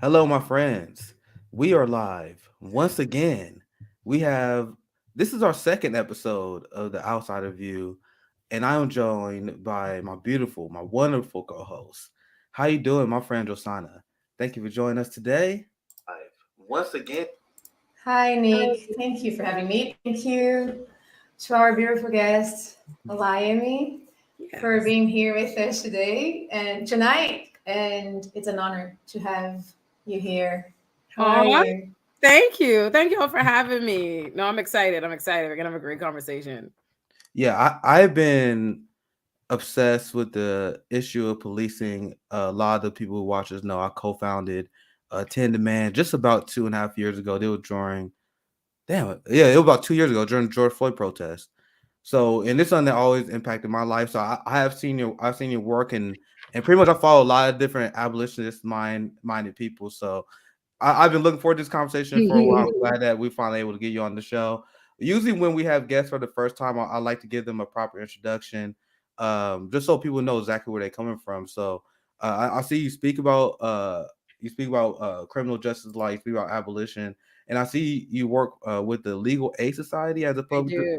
Hello, my friends. We are live once again. We have this is our second episode of the Outsider View, and I am joined by my wonderful co-host. How you doing, my friend Josana? Thank you for joining us today. Live once again. Hi, Nick. Thank you for having me. Thank you to our beautiful guest, Olayemi, for Yes. being here with us today and tonight. And it's an honor to have you here. How are Aw, you? thank you. Thank you all for having me. No, I'm excited. I'm excited. We're gonna have a great conversation. Yeah, I've been obsessed with the issue of policing. A lot of the people who watch us know I co-founded 10 Demand just about 2.5 years ago. They were during yeah, it was about 2 years ago during the George Floyd protest. So, and it's something that always impacted my life. So, I have seen I've seen your work, and pretty much I follow a lot of different abolitionist minded people. So, I've been looking forward to this conversation for a while. I'm glad that we finally able to get you on the show. Usually, when we have guests for the first time, I like to give them a proper introduction, just so people know exactly where they're coming from. So, I see you speak about criminal justice law, you speak about abolition, and I see you work with the Legal Aid Society as a I do.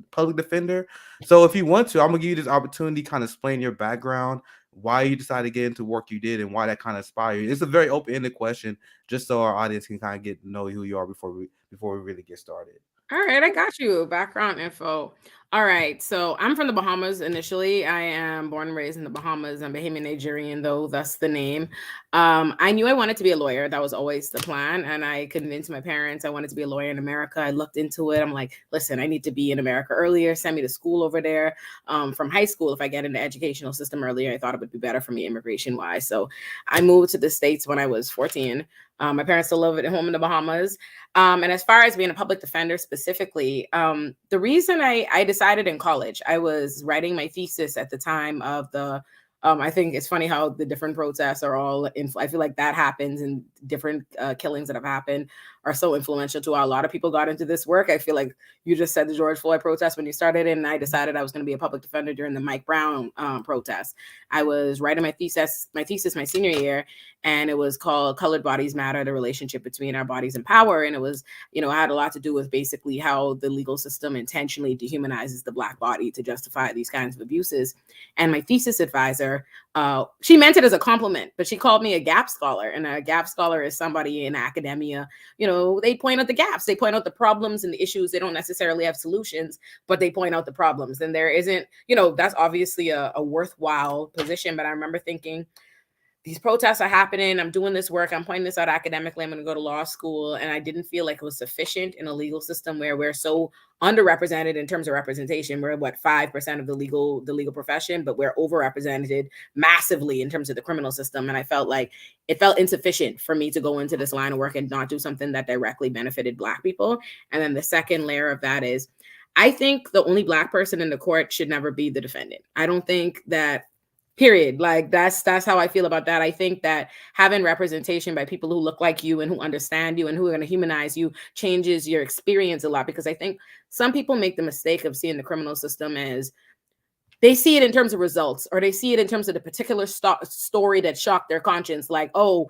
public defender. So, if you want to, I'm gonna give you this opportunity, kind of explain your background, why you decided to get into work you did, and why that kind of inspired you. It's a very open-ended question, just so our audience can kind of get to know who you are before we really get started. All right, I got you. Background info. All right, so I'm from the Bahamas initially. I am born and raised in the Bahamas. I'm Bahamian Nigerian, though, thus the name. I knew I wanted to be a lawyer. That was always the plan. And I convinced my parents I wanted to be a lawyer in America. I looked into it. I'm like, listen, I need to be in America earlier. Send me to school over there from high school. If I get in the educational system earlier, I thought it would be better for me immigration wise. So I moved to the States when I was 14. My parents still live at home in the Bahamas. And as far as being a public defender specifically, the reason I decided in college, I was writing my thesis at the time of the I think it's funny how the different protests are all I feel like that happens and different killings that have happened are so influential to how a lot of people got into this work. I feel like you just said the George Floyd protest when you started, and I decided I was going to be a public defender during the Mike Brown protest. I was writing my senior year, and it was called Colored Bodies Matter: The Relationship Between Our Bodies and Power. And it was, it had a lot to do with basically how the legal system intentionally dehumanizes the Black body to justify these kinds of abuses. And my thesis advisor, she meant it as a compliment, but she called me a gap scholar. And a gap scholar is somebody in academia, they point out the gaps, they point out the problems and the issues. They don't necessarily have solutions, but they point out the problems. And there isn't, that's obviously a worthwhile position. But I remember thinking, these protests are happening. I'm doing this work. I'm pointing this out academically. I'm going to go to law school. And I didn't feel like it was sufficient in a legal system where we're so underrepresented in terms of representation. We're 5% of the legal profession, but we're overrepresented massively in terms of the criminal system. And I felt like it felt insufficient for me to go into this line of work and not do something that directly benefited Black people. And then the second layer of that is, I think the only Black person in the court should never be the defendant. I don't think that, period. Like that's how I feel about that. I think that having representation by people who look like you and who understand you and who are going to humanize you changes your experience a lot, because I think some people make the mistake of seeing the criminal system as, they see it in terms of results, or they see it in terms of the particular story that shocked their conscience, like, oh,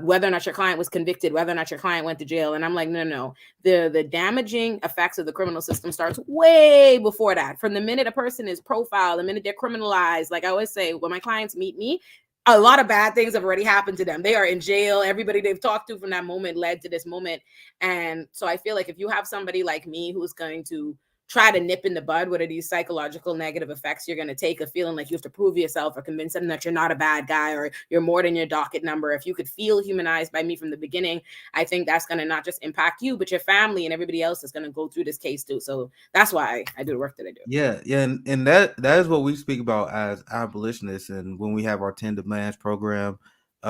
whether or not your client was convicted, whether or not your client went to jail. And I'm like, no, no, the damaging effects of the criminal system starts way before that. From the minute a person is profiled, the minute they're criminalized, like I always say, when my clients meet me, a lot of bad things have already happened to them. They are in jail. Everybody they've talked to from that moment led to this moment. And so I feel like if you have somebody like me who's going to try to nip in the bud what are these psychological negative effects you're going to take of feeling like you have to prove yourself or convince them that you're not a bad guy or you're more than your docket number. If you could feel humanized by me from the beginning, I think that's going to not just impact you, but your family and everybody else is going to go through this case too. So that's why I do the work that I do. Yeah, and that is what we speak about as abolitionists. And when we have our 10 demands program,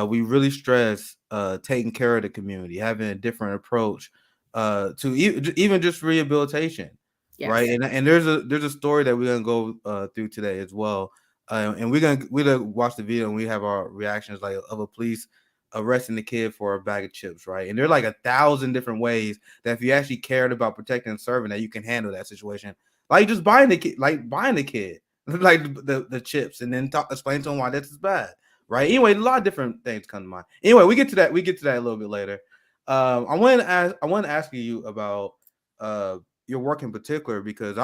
we really stress taking care of the community, having a different approach to even just rehabilitation, right? Yes. And there's a story that we're gonna go through today as well, and we're gonna watch the video and we have our reactions like of a police arresting the kid for a bag of chips, right? And there are like 1,000 different ways that if you actually cared about protecting and serving, that you can handle that situation, like just buying the kid, like buying the kid, like the chips, and then explain to him why this is bad, right? Anyway, a lot of different things come to mind. Anyway, we get to that a little bit later. I want to ask you about your work in particular, because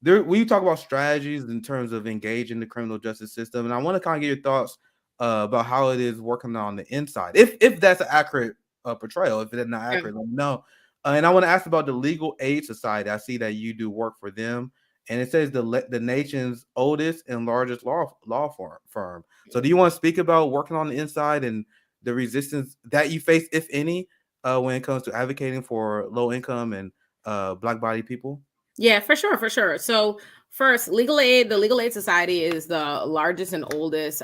when you talk about strategies in terms of engaging the criminal justice system, and I want to kind of get your thoughts about how it is working on the inside, if that's an accurate portrayal. If it's not accurate, let me know. And I want to ask about the Legal Aid Society. I see that you do work for them, and it says the nation's oldest and largest law firm. So, do you want to speak about working on the inside and the resistance that you face, if any, when it comes to advocating for low income and Black body people? Yeah, for sure. So first, the Legal Aid Society is the largest and oldest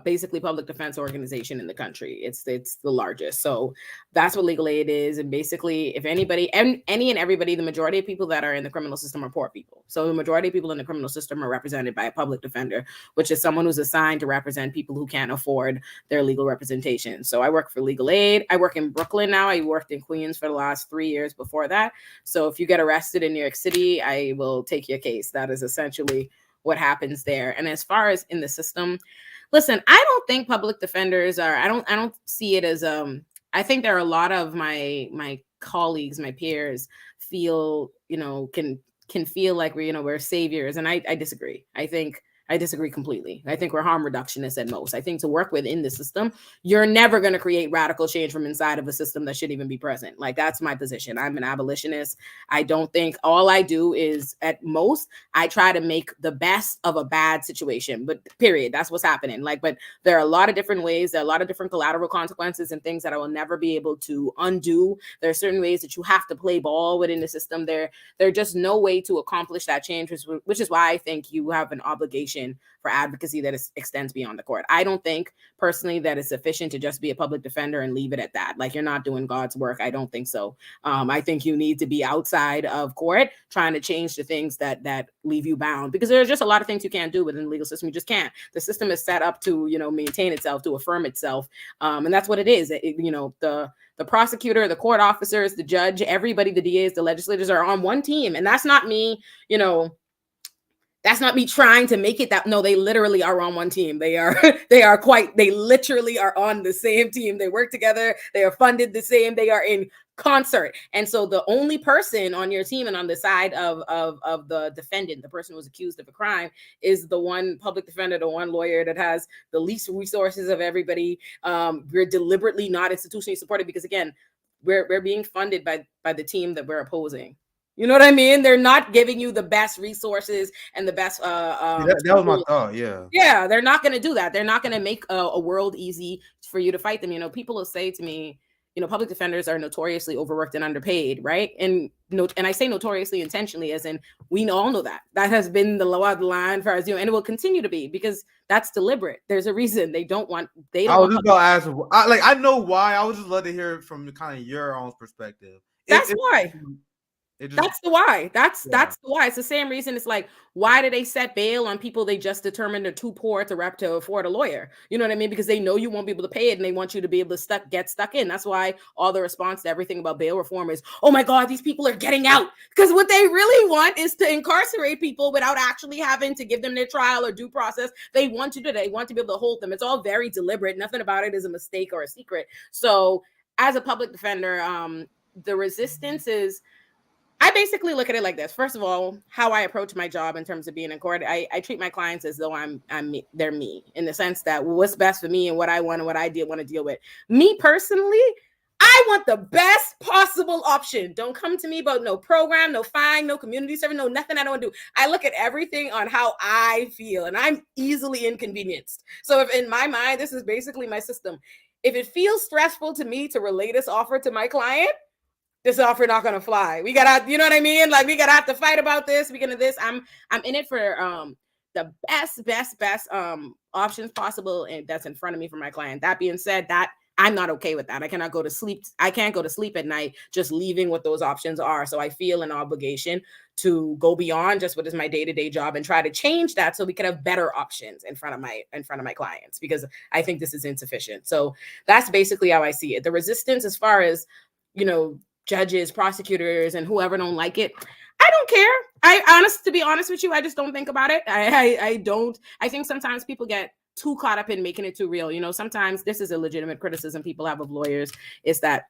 basically public defense organization in the country. It's the largest. So that's what Legal Aid is. And basically, if anybody, any and everybody, the majority of people that are in the criminal system are poor people. So the majority of people in the criminal system are represented by a public defender, which is someone who's assigned to represent people who can't afford their legal representation. So I work for Legal Aid. I work in Brooklyn now. I worked in Queens for the last 3 years before that. So if you get arrested in New York City, I will take your case. That is essentially what happens there. And as far as in the system, listen, I don't think public defenders are, I don't see it as, I think there are a lot of my colleagues, my peers feel, can feel like we're saviors. And I disagree. I disagree completely. I think we're harm reductionists at most. I think to work within the system, you're never going to create radical change from inside of a system that shouldn't even be present. Like, that's my position. I'm an abolitionist. I don't think all I do is, at most, I try to make the best of a bad situation, but period. That's what's happening. But there are a lot of different ways. There are a lot of different collateral consequences and things that I will never be able to undo. There are certain ways that you have to play ball within the system. There's just no way to accomplish that change, which is why I think you have an obligation for advocacy that extends beyond the court. I don't think personally that it's sufficient to just be a public defender and leave it at that. Like, you're not doing God's work. I don't think so. I think you need to be outside of court trying to change the things that leave you bound, because there's just a lot of things you can't do within the legal system. You just can't. The system is set up to, maintain itself, to affirm itself. And that's what it is. The prosecutor, the court officers, the judge, everybody, the DAs, the legislators are on one team. And that's not me, that's not me trying to make it that. No, they literally are on one team. They literally are on the same team. They work together. They are funded the same. They are in concert. And so the only person on your team and on the side of the defendant, the person who was accused of a crime, is the one public defender, the one lawyer that has the least resources of everybody. We're deliberately not institutionally supported because, again, we're being funded by the team that we're opposing. You know what I mean? They're not giving you the best resources and the best. That was my thought. Yeah. Yeah, they're not going to do that. They're not going to make a world easy for you to fight them. People will say to me, public defenders are notoriously overworked and underpaid, right? And I say notoriously intentionally, as in we all know that has been the law of the line for us, and it will continue to be, because that's deliberate. There's a reason they don't want. I was just about to ask. I know why. I would just love to hear it from kind of your own perspective. That's why. That's the why. That's the why. It's the same reason. It's like, why do they set bail on people they just determined are too poor to afford a lawyer? You know what I mean? Because they know you won't be able to pay it, and they want you to be able to get stuck in. That's why all the response to everything about bail reform is, oh my God, these people are getting out. Because what they really want is to incarcerate people without actually having to give them their trial or due process. They want to be able to hold them. It's all very deliberate. Nothing about it is a mistake or a secret. So as a public defender, the resistance is, I basically look at it like this. First of all, how I approach my job in terms of being in court, I treat my clients as though they're me, in the sense that what's best for me and what I want and what I want to deal with. Me personally, I want the best possible option. Don't come to me about no program, no fine, no community service, no nothing I don't do. I look at everything on how I feel, and I'm easily inconvenienced. So if in my mind, this is basically my system. If it feels stressful to me to relay this offer to my client, this offer not gonna fly. We gotta, you know what I mean? Like, we gotta have to fight about this. We're gonna this. I'm in it for the best options possible, and that's in front of me for my client. That being said, that I'm not okay with that. I cannot go to sleep. I can't go to sleep at night just leaving what those options are. So I feel an obligation to go beyond just what is my day-to-day job and try to change that so we can have better options in front of my clients, because I think this is insufficient. So that's basically how I see it. The resistance, as far as, judges, prosecutors, and whoever don't like it, I don't care. To be honest with you, I just don't think about it. I don't. I think sometimes people get too caught up in making it too real. You know, sometimes this is a legitimate criticism people have of lawyers, is that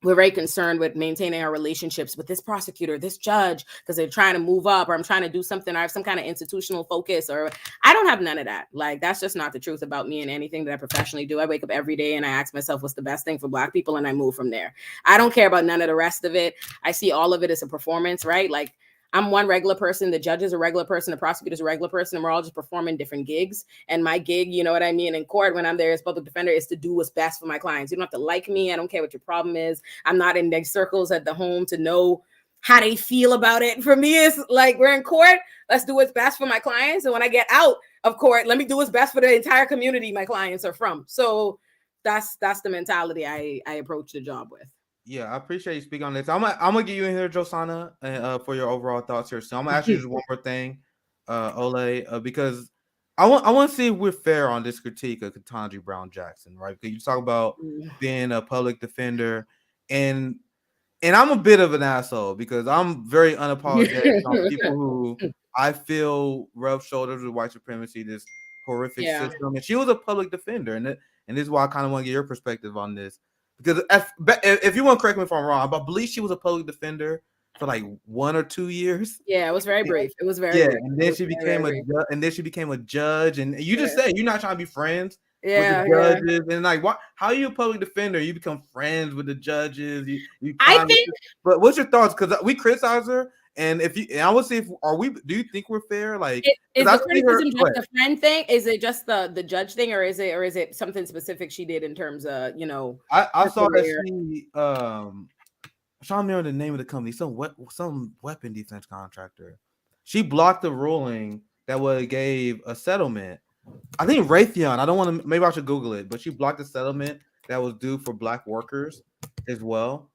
we're very concerned with maintaining our relationships with this prosecutor, this judge, because they're trying to move up, or I'm trying to do something. I have some kind of institutional focus, or I don't have none of that. Like, that's just not the truth about me and anything that I professionally do. I wake up every day and I ask myself, what's the best thing for Black people? And I move from there. I don't care about none of the rest of it. I see all of it as a performance, right? Like, I'm one regular person, the judge is a regular person, the prosecutor is a regular person, and we're all just performing different gigs. And my gig, you know what I mean, in court when I'm there as public defender, is to do what's best for my clients. You don't have to like me. I don't care what your problem is. I'm not in these circles at the home to know how they feel about it. For me, it's like, we're in court, let's do what's best for my clients. And when I get out of court, let me do what's best for the entire community my clients are from. So that's the mentality I approach the job with. Yeah, I appreciate you speaking on this. I'm gonna get you in here, Josana, for your overall thoughts here. So I'm gonna ask you just one more thing, Ole, because I want to see if we're fair on this critique of Ketanji Brown Jackson, right? Because you talk about being a public defender, and I'm a bit of an asshole because I'm very unapologetic on people who I feel rub shoulders with white supremacy, this horrific system. And she was a public defender, and this is why I kind of want to get your perspective on this. Because if you want to correct me if I'm wrong, but I believe she was a public defender for like 1 or 2 years. Yeah, it was very brief. It was very brief. And then she became a judge. And you just said you're not trying to be friends with the judges. And like, how are you a public defender? You become friends with the judges. But what's your thoughts? Because we criticize her. And I would say, do you think we're fair? Like, is the criticism just the friend thing? Is it just the judge thing, or is it something specific she did in terms of, you know? I saw that she I'm trying to remember the name of the company, some weapon defense contractor. She blocked the ruling that would gave a settlement. I think Raytheon. I don't want to. Maybe I should Google it, but she blocked the settlement that was due for Black workers as well.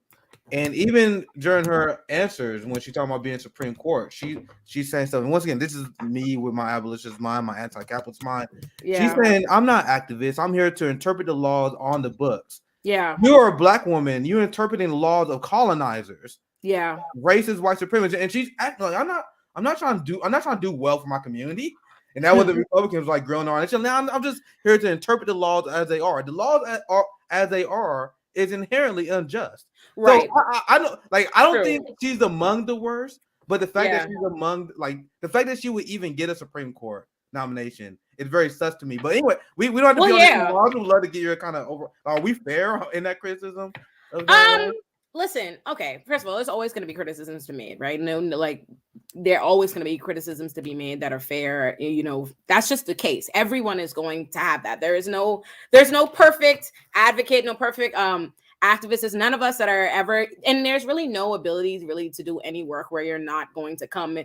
And even during her answers, when she talking about being Supreme Court, she's saying something. Once again, this is me with my abolitionist mind, my anti-capitalist mind. Yeah. She's saying, I'm not activist. I'm here to interpret the laws on the books. Yeah. You're a Black woman. You're interpreting the laws of colonizers. Yeah. Racist white supremacy. And she's acting like, I'm not trying to do well for my community. And that was the Republicans like grilling her on. And now I'm just here to interpret the laws as they are. The laws as they are is inherently unjust. Right. So I don't think she's among the worst, but the fact that she's among, like, the fact that she would even get a Supreme Court nomination is very sus to me. But anyway, we don't have to be on this. I would love to get your kind of over. Are we fair in that criticism? Listen, okay. First of all, there's always going to be criticisms to be made, right? No, like, there are always going to be criticisms to be made that are fair. You know, that's just the case. Everyone is going to have that. There's no perfect advocate, no perfect activists. There's none of us that are ever, and there's really no ability really to do any work where you're not going to come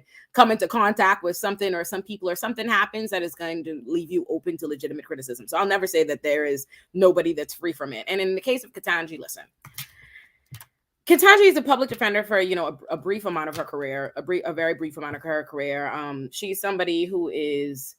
into contact with something or some people, or something happens that is going to leave you open to legitimate criticism. So I'll never say that there is nobody that's free from it. And in the case of Ketanji, listen. Ketanji is a public defender for, you know, a brief amount of her career, a very brief amount of her career. She's somebody who is,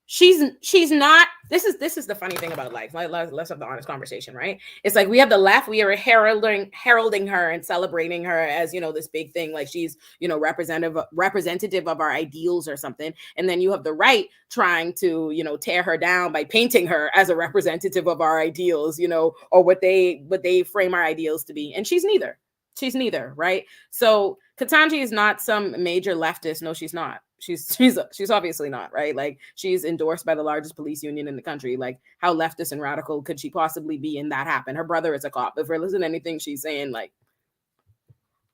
she's not, this is the funny thing about life. Let's have the honest conversation, right? It's like we have the left, we are heralding her and celebrating her as, you know, this big thing, like she's, you know, representative of our ideals or something. And then you have the right trying to, you know, tear her down by painting her as a representative of our ideals, you know, or what they frame our ideals to be. And she's neither. She's neither, right? So Ketanji is not some major leftist. No, she's not. She's obviously not, right? Like, she's endorsed by the largest police union in the country. Like, how leftist and radical could she possibly be in that happen? Her brother is a cop. If we're listening to anything she's saying, like,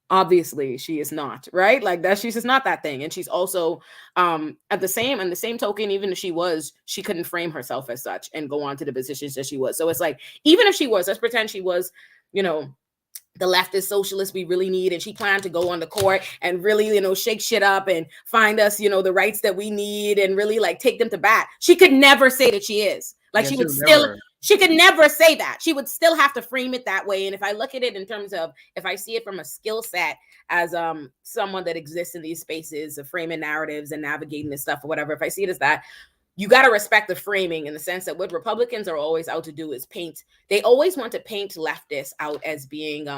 obviously she is not, right? Like, that she's just not that thing. And she's also on the same token, even if she couldn't frame herself as such and go on to the positions that she was. So it's like, even if she was, let's pretend she was, you know, the leftist socialist we really need, and she planned to go on the court and really, you know, shake shit up and find us, you know, the rights that we need and really, like, take them to bat. She could never say that she is. Like, she could never say that. She would still have to frame it that way. And if I look at it in terms of, if I see it from a skill set as someone that exists in these spaces of framing narratives and navigating this stuff or whatever, if I see it as that, you got to respect the framing in the sense that what Republicans are always out to do is paint. They always want to paint leftists out as being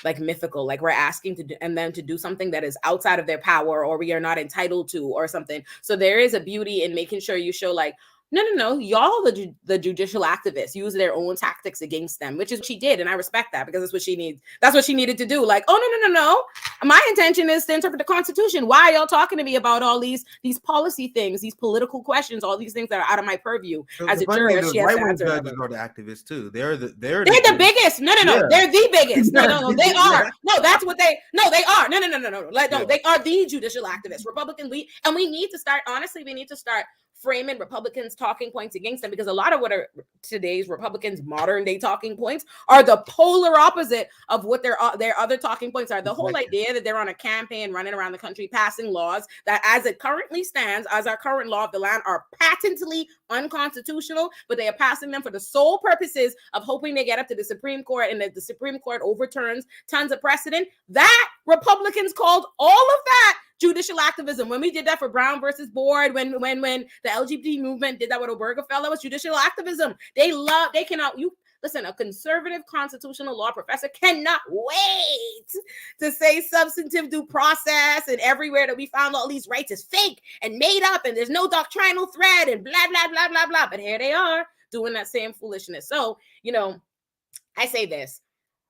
like mythical, like we're asking them to do something that is outside of their power, or we are not entitled to, or something. So there is a beauty in making sure you show, like, No. Y'all, the judicial activists, use their own tactics against them, which is what she did. And I respect that because that's what she needs. That's what she needed to do. Like, oh, no. My intention is to interpret the Constitution. Why are y'all talking to me about all these policy things, these political questions, all these things that are out of my purview? As a juror, she has to answer them. Judges are the activists too. They're the biggest. No. Yeah. They're the biggest. No. They are. No, that's what they. No, they are. No. They are the judicial activists. Republican. We need to start. Honestly, we need to start framing Republicans' talking points against them, because a lot of what are today's Republicans' modern day talking points are the polar opposite of what their other talking points are. The whole idea that they're on a campaign running around the country passing laws that, as it currently stands, as our current law of the land, are patently unconstitutional, but they are passing them for the sole purposes of hoping they get up to the Supreme Court and that the Supreme Court overturns tons of precedent. That Republicans called all of that judicial activism. When we did that for Brown versus Board, when the LGBT movement did that with Obergefell, that was judicial activism. Listen, a conservative constitutional law professor cannot wait to say substantive due process and everywhere that we found all these rights is fake and made up and there's no doctrinal thread and blah, blah, blah, blah, blah. But here they are doing that same foolishness. So, I say this.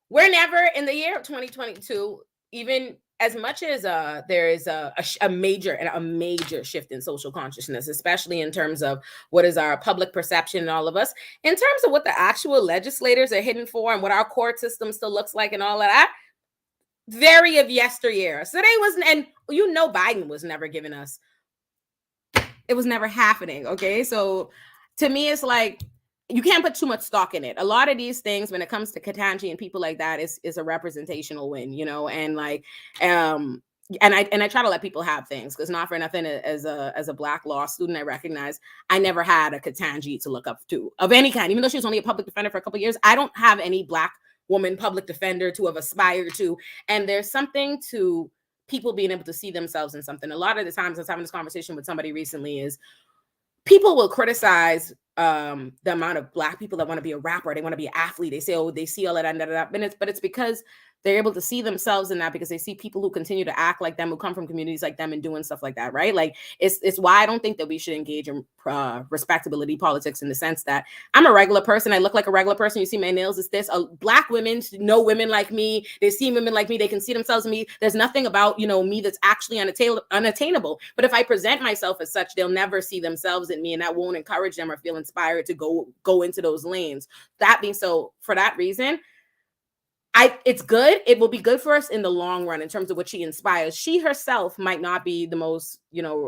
We're never, in the year of 2022, even as much as there is a major shift in social consciousness, especially in terms of what is our public perception in all of us, in terms of what the actual legislators are hidden for and what our court system still looks like and all of that, very of yesteryear. So they wasn't, and Biden was never giving us, it was never happening. Okay. So to me, it's like, you can't put too much stock in it. A lot of these things, when it comes to Ketanji and people like that, is a representational win, and like, and I try to let people have things, because not for nothing, as a Black law student, I recognize I never had a Ketanji to look up to of any kind, even though she was only a public defender for a couple of years. I don't have any Black woman public defender to have aspired to, and there's something to people being able to see themselves in something. A lot of the times, I was having this conversation with somebody recently, is people will criticize the amount of Black people that want to be a rapper, they want to be an athlete. They say, oh, they see all of that, but it's because they're able to see themselves in that, because they see people who continue to act like them, who come from communities like them and doing stuff like that, right? Like, it's why I don't think that we should engage in respectability politics, in the sense that I'm a regular person. I look like a regular person. You see my nails, it's this. Black women know women like me. They see women like me. They can see themselves in me. There's nothing about, me that's actually unattainable. But if I present myself as such, they'll never see themselves in me, and that won't encourage them or feel inspired to go into those lanes. That being so, for that reason, it's good. It will be good for us in the long run in terms of what she inspires. She herself might not be the most,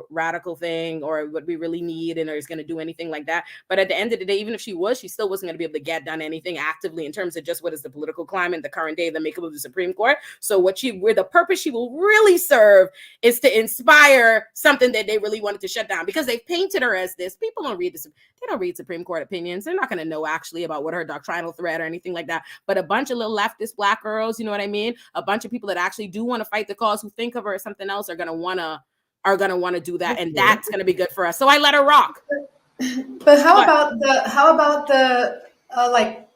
radical thing or what we really need and is going to do anything like that. But at the end of the day, even if she was, she still wasn't going to be able to get done anything actively in terms of just what is the political climate, the current day, the makeup of the Supreme Court. So where the purpose she will really serve is to inspire something that they really wanted to shut down, because they've painted her as this. People don't read they don't read Supreme Court opinions. They're not going to know actually about what her doctrinal thread or anything like that. But a bunch of little leftist Black girls, you know what I mean? A bunch of people that actually do want to fight the cause, who think of her as something else, are going to want to do that, and that's going to be good for us. So I let her rock. But how about the like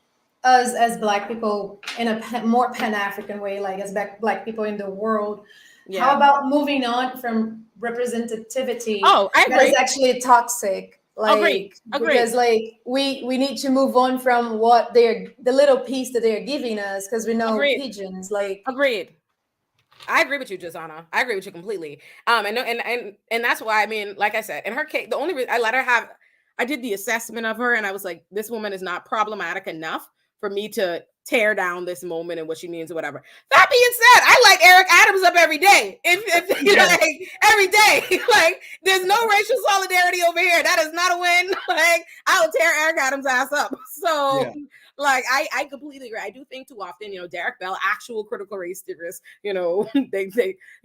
us as Black people in a more Pan-African way, like as Black people in the world? Yeah. How about moving on from representativity? Oh, I agree. That is actually toxic. Like, Agreed. Because like we need to move on from what the little piece that they're giving us, because we know pigeons. Like, agreed. I agree with you, Jazana. I agree with you completely. And that's why, I mean, like I said, in her case, the only reason I let her I did the assessment of her, and I was like, this woman is not problematic enough for me to tear down this moment and what she means or whatever. That being said, I light Eric Adams up every day. Like, every day. Like, there's no racial solidarity over here. That is not a win. Like, I'll tear Eric Adams' ass up. So, like, I completely agree. I do think too often, Derek Bell, actual critical race theorists, you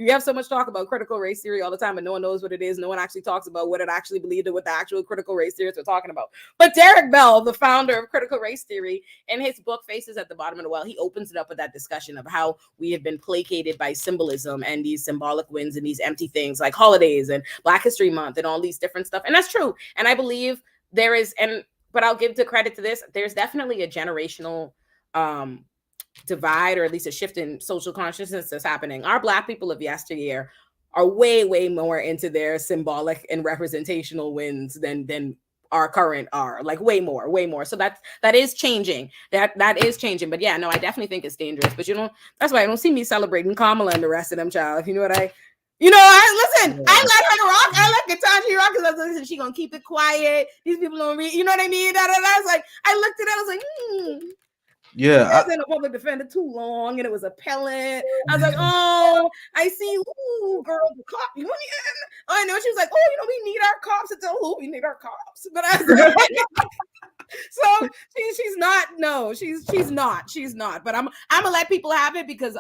have so much talk about critical race theory all the time, and no one knows what it is. No one actually talks about what it actually believed and what the actual critical race theorists are talking about. But Derek Bell, the founder of critical race theory, in his book Faces at the Bottom of the Well, he opens it up with that discussion of how we have been placated by symbolism and these symbolic wins and these empty things like holidays and Black History Month and all these different stuff. And that's true. And I believe there is, but I'll give the credit to this. There's definitely a generational divide, or at least a shift in social consciousness that's happening. Our Black people of yesteryear are way, way more into their symbolic and representational wins than our current are, like way more. So that is changing. That is changing. But yeah, no, I definitely think it's dangerous. But that's why I don't see me celebrating Kamala and the rest of them, child. If you know what I listen. Yeah. I let her rock. I let Ketanji rock because I was like, she gonna keep it quiet. These people don't read. You know what I mean? I was like, I looked at it. I was like, Yeah, I was in a public defender too long, and it was appellant. I was like, oh, I see. Ooh, girl, the cop. I know. She was like, oh, we need our cops. It's we need our cops. But I was like, so she's not. No, she's not. But I'm gonna let people have it because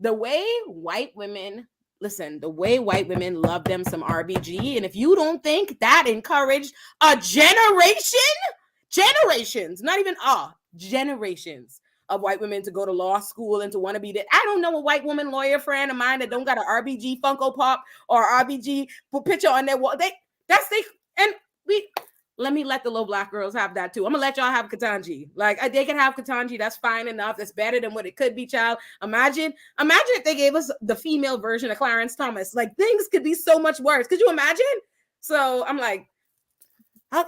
the way white women love them some RBG, and if you don't think that encouraged a generations, not even generations of white women to go to law school and to want to be I don't know a white woman lawyer friend of mine that don't got an RBG Funko Pop or RBG picture on their wall. Let me let the little black girls have that too. I'm gonna let y'all have Ketanji. Like they can have Ketanji. That's fine enough. That's better than what it could be, child. Imagine if they gave us the female version of Clarence Thomas. Like things could be so much worse. Could you imagine? So I'm like, I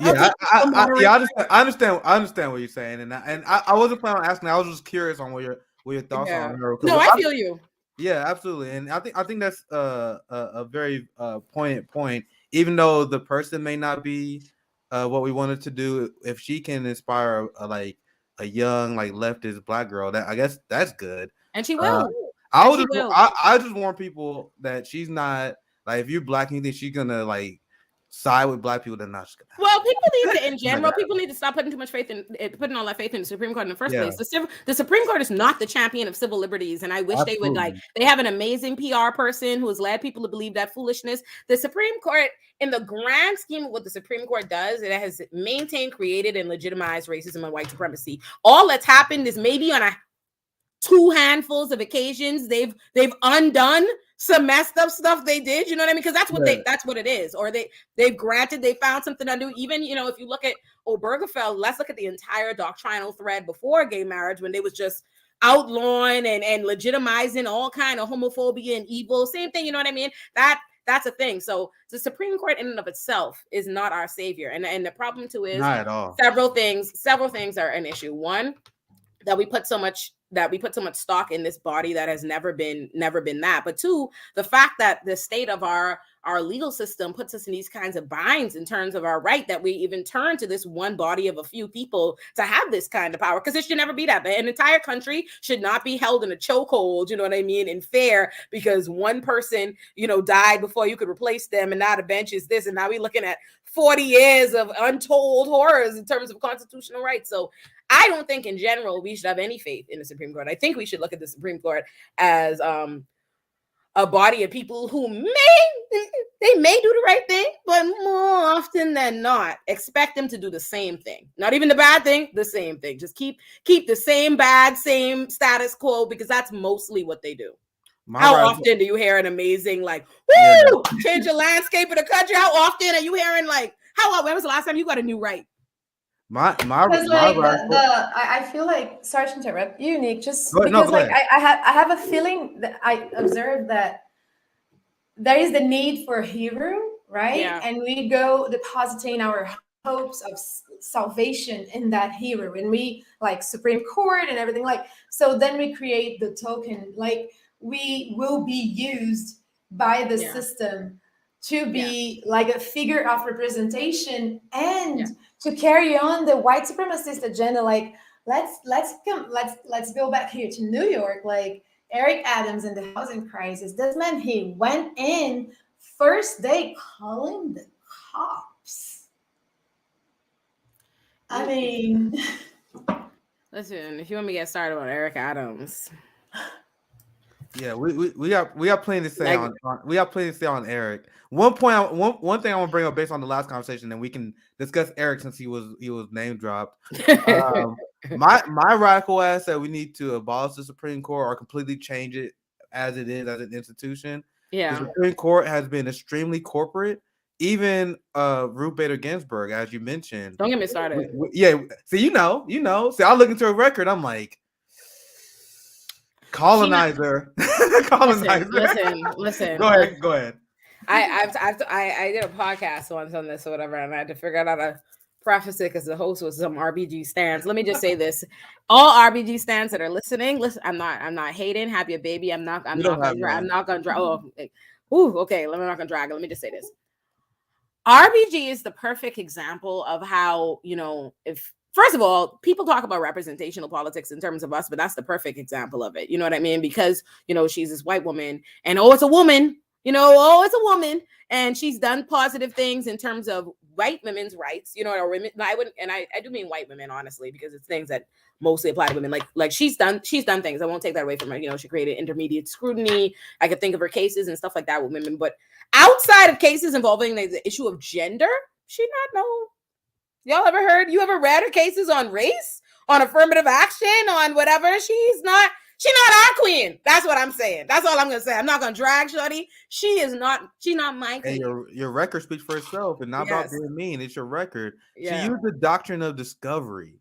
understand what you're saying, and I wasn't planning on asking. I was just curious on what your thoughts are on her. No, I feel you. Yeah, absolutely, and I think that's a very poignant point. Even though the person may not be what we wanted to do, if she can inspire a young leftist black girl, that I guess that's good, and she will. I just warn people that she's not if you're black and you think she's gonna side with black people, then not just gonna happen. Well, people need to, in general, people need to stop putting too much faith in putting all that faith in the Supreme Court in the first place. The Supreme Court is not the champion of civil liberties, and I wish they would they have an amazing PR person who has led people to believe that foolishness. The Supreme Court, in the grand scheme of what the Supreme Court does, it has maintained, created, and legitimized racism and white supremacy. All that's happened is maybe on two handfuls of occasions they've undone some messed up stuff they did, you know what I mean? Because that's what it is. Or they found something to do. Even, if you look at Obergefell, let's look at the entire doctrinal thread before gay marriage, when they was just outlawing and legitimizing all kind of homophobia and evil. Same thing, you know what I mean? That's a thing. So the Supreme Court in and of itself is not our savior. And the problem too is not at all. Several things are an issue. One, that we put so much stock in this body that has never been that. But two, the fact that the state of our legal system puts us in these kinds of binds in terms of our right, that we even turn to this one body of a few people to have this kind of power, because it should never be that. An entire country should not be held in a chokehold, you know what I mean, and fair, because one person, died before you could replace them, and now the bench is this, and now we're looking at 40 years of untold horrors in terms of constitutional rights. So I don't think in general we should have any faith in the Supreme Court. I think we should look at the Supreme Court as a body of people who may do the right thing, but more often than not, expect them to do the same thing. Not even the bad thing, the same thing. Just keep the same same status quo, because that's mostly what they do. How often do you hear an amazing change the landscape of the country? How often are you hearing when was the last time you got a new right? I feel like, sorry to interrupt you, Nick, just because I have a feeling that I observed that there is the need for a hero, right? Yeah. And we go depositing our hopes of salvation in that hero, and we Supreme Court and everything, so then we create the token, we will be used by the system to be a figure of representation and to carry on the white supremacist agenda. Let's go back here to New York, Eric Adams and the housing crisis. This man, he went in first day calling the cops. I mean, listen, if you want me to get started on Eric Adams. Yeah, we got plenty to say on Eric. One thing I want to bring up based on the last conversation, and we can discuss Eric since he was name dropped. My radical ass said we need to abolish the Supreme Court or completely change it as it is as an institution. Yeah, the Supreme Court has been extremely corporate. Even Ruth Bader Ginsburg, as you mentioned. Don't get me started. See, you know. See, I look into a record. I'm like, colonizer. Listen. Go ahead. I did a podcast once on this or whatever, and I had to figure out how to preface it because the host was some RBG stands. Let me just say this: all RBG stands that are listening, listen. I'm not hating. Have your baby. I'm not gonna drag. Okay. Let me not gonna drag it. Let me just say this: RBG is the perfect example of how, if first of all, people talk about representational politics in terms of us, but that's the perfect example of it. You know what I mean? Because, she's this white woman and, it's a woman, it's a woman. And she's done positive things in terms of white women's rights, or women. I do mean white women, honestly, because it's things that mostly apply to women. Like she's done things. I won't take that away from her. She created intermediate scrutiny. I could think of her cases and stuff like that with women, but outside of cases involving the issue of gender, she not know. Y'all you ever read her cases on race, on affirmative action, on whatever? She's not our queen. That's what I'm saying. That's all I'm gonna say. I'm not gonna drag shorty. She's not my queen. And your record speaks for itself, and not about being mean. It's your record. Yeah. She used the doctrine of discovery.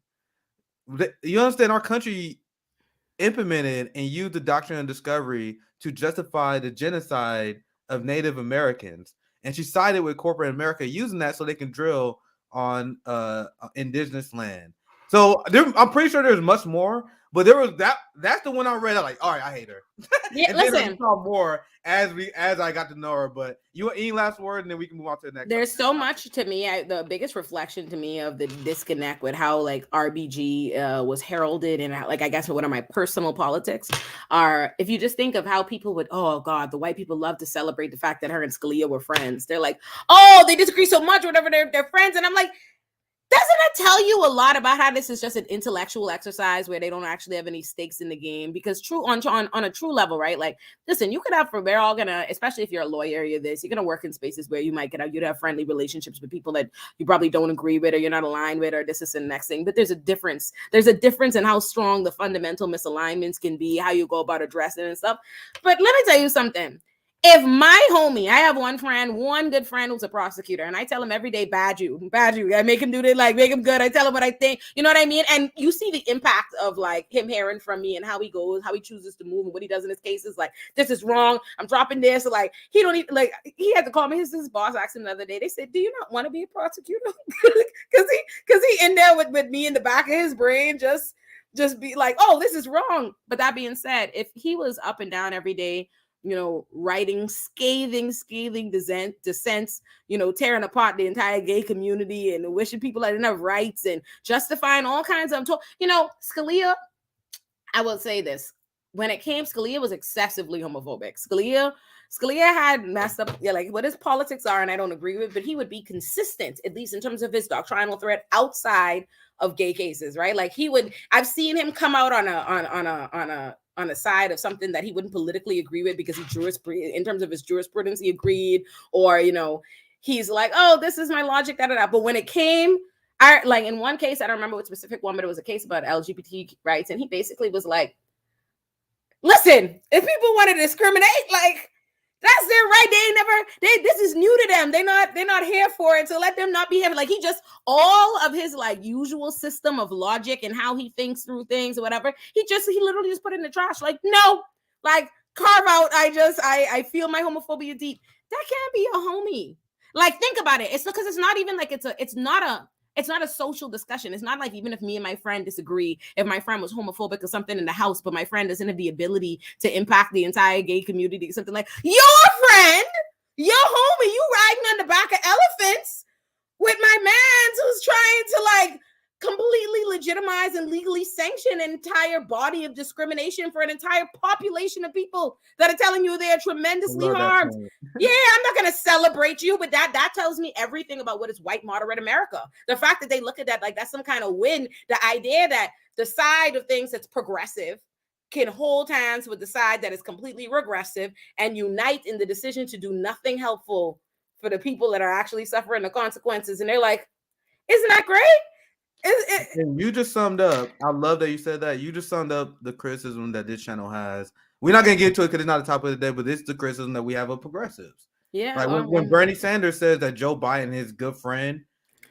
You understand? Our country implemented and used the doctrine of discovery to justify the genocide of Native Americans, and she sided with corporate America using that so they can drill on indigenous land. So I'm pretty sure there's much more, but there was that's the one I read. I'm like, all right, I hate her. Yeah, and listen, then more as I got to know her. But any last word, and then we can move on to the next. There's so much to me. The biggest reflection to me of the disconnect with how like RBG was heralded, and like I guess one of my personal politics are, if you just think of how people would, oh God, the white people love to celebrate the fact that her and Scalia were friends. They're like, oh, they disagree so much, whatever, they're friends, and I'm like, doesn't that tell you a lot about how this is just an intellectual exercise where they don't actually have any stakes in the game? Because on a true level, right? Like, listen, you could have, we're all gonna, especially if you're a lawyer, you're gonna work in spaces where you might you'd have friendly relationships with people that you probably don't agree with, or you're not aligned with, or this is the next thing. But there's a difference. There's a difference in how strong the fundamental misalignments can be, how you go about addressing and stuff. But let me tell you something. If my homie, I have one good friend who's a prosecutor, and I tell him every day, bad you. I make him do this, like make him good. I tell him what I think, you know what I mean? And you see the impact of like him hearing from me and how he goes, how he chooses to move, and what he does in his cases. Like, this is wrong. I'm dropping this. So like, he don't even, like, he had to call me. His boss asked him the other day. They said, do you not want to be a prosecutor? Because he in there with me in the back of his brain, just be like, oh, this is wrong. But that being said, if he was up and down every day, writing scathing dissents, tearing apart the entire gay community and wishing people had enough rights and justifying all kinds of, Scalia, I will say this, when it came, Scalia was excessively homophobic. Scalia had messed up, like what his politics are, and I don't agree with, but he would be consistent, at least in terms of his doctrinal threat outside of gay cases, right? Like I've seen him come out on a side of something that he wouldn't politically agree with because in terms of his jurisprudence, he agreed, or, he's like, oh, this is my logic, But when it came, like in one case, I don't remember what specific one, but it was a case about LGBT rights. And he basically was like, listen, if people want to discriminate, like, that's their right. This is new to them. They're not here for it. So let them not be here. Like, all of his like usual system of logic and how he thinks through things or whatever, he literally just put it in the trash. Like, no, like, carve out. I feel my homophobia deep. That can't be a homie. Like, think about it. It's because it's not even like it's not a social discussion. It's not like, even if me and my friend disagree, if my friend was homophobic or something in the house, but my friend doesn't have the ability to impact the entire gay community, something like, your friend, your homie, you riding on the back of elephants with my man who's trying to like completely legitimize and legally sanction an entire body of discrimination for an entire population of people that are telling you they are tremendously harmed. Yeah, I'm not going to celebrate you, but that tells me everything about what is white moderate America. The fact that they look at that like that's some kind of win, the idea that the side of things that's progressive can hold hands with the side that is completely regressive and unite in the decision to do nothing helpful for the people that are actually suffering the consequences. And they're like, isn't that great? And you just summed up. I love that you said that. You just summed up the criticism that this channel has. We're not gonna get into it because it's not the topic of the day, but it's the criticism that we have of progressives. Yeah. Like when Bernie Sanders says that Joe Biden is his good friend,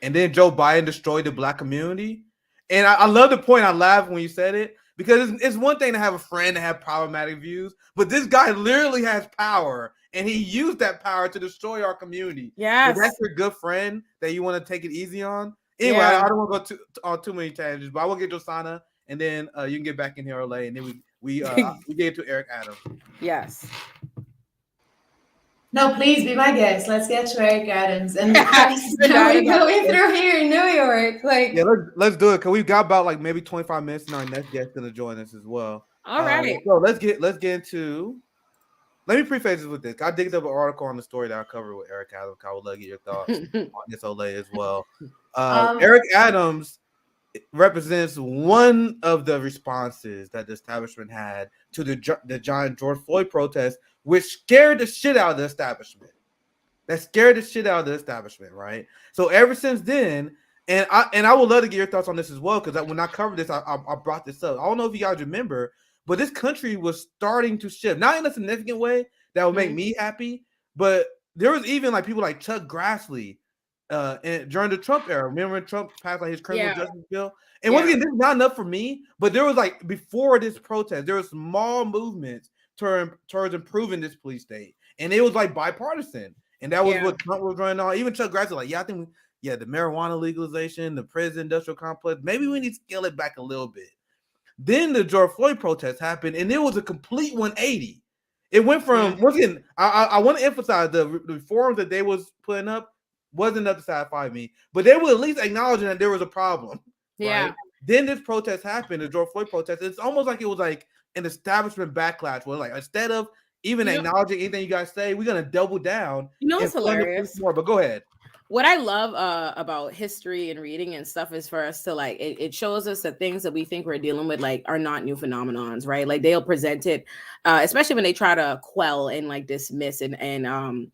and then Joe Biden destroyed the black community. And I love the point. I laughed when you said it because it's one thing to have a friend and have problematic views, but this guy literally has power, and he used that power to destroy our community. Yes. But that's your good friend that you want to take it easy on. Anyway, I don't want to go on too many tangents, but I will get Josana, and then you can get back in here, Olay, and then we get to Eric Adams. Yes. No, please be my guest. Let's get to Eric Adams and the crisis that we're going through here in New York. Like, yeah, let's do it, because we've got about like maybe 25 minutes, and our next guest is gonna join us as well. All right. So let's get into. Let me preface this with this. I digged up an article on the story that I covered with Eric Adams. I would love to get your thoughts on this, Olay, as well. Eric Adams represents one of the responses that the establishment had to the giant George Floyd protest, which scared the shit out of the establishment. That scared the shit out of the establishment, right? So ever since then, and I would love to get your thoughts on this as well, because when I covered this, I brought this up. I don't know if you guys remember, but this country was starting to shift, not in a significant way that would make me happy, but there was even like people like Chuck Grassley during the Trump era. Remember when Trump passed like his criminal justice bill? And once again, this is not enough for me, but there was like, before this protest, there were small movements towards improving this police state, and it was like bipartisan, and that was what Trump was running on. Even Chuck Grassley, like, I think the marijuana legalization, the prison industrial complex, maybe we need to scale it back a little bit. Then the George Floyd protest happened, and it was a complete 180. It went from, once again, I want to emphasize the reforms that they was putting up wasn't enough to satisfy me, but they were at least acknowledging that there was a problem. Yeah. Right? Then this protest happened, the George Floyd protest. It's almost like it was like an establishment backlash, where like, instead of even acknowledging anything you guys say, we're gonna double down. It's hilarious. More, but go ahead. What I love about history and reading and stuff is for us to like, it shows us that things that we think we're dealing with like are not new phenomenons, right? Like they'll present it, especially when they try to quell and like dismiss and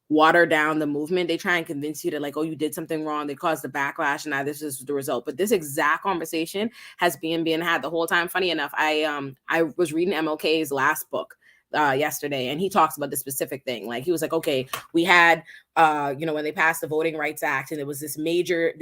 water down the movement. They try and convince you that like, oh, you did something wrong, they caused the backlash, and now this is the result. But this exact conversation has been had the whole time. Funny enough, I was reading MLK's last book yesterday, and he talks about the specific thing. Like he was like, okay, we had when they passed the Voting Rights Act, and it was this major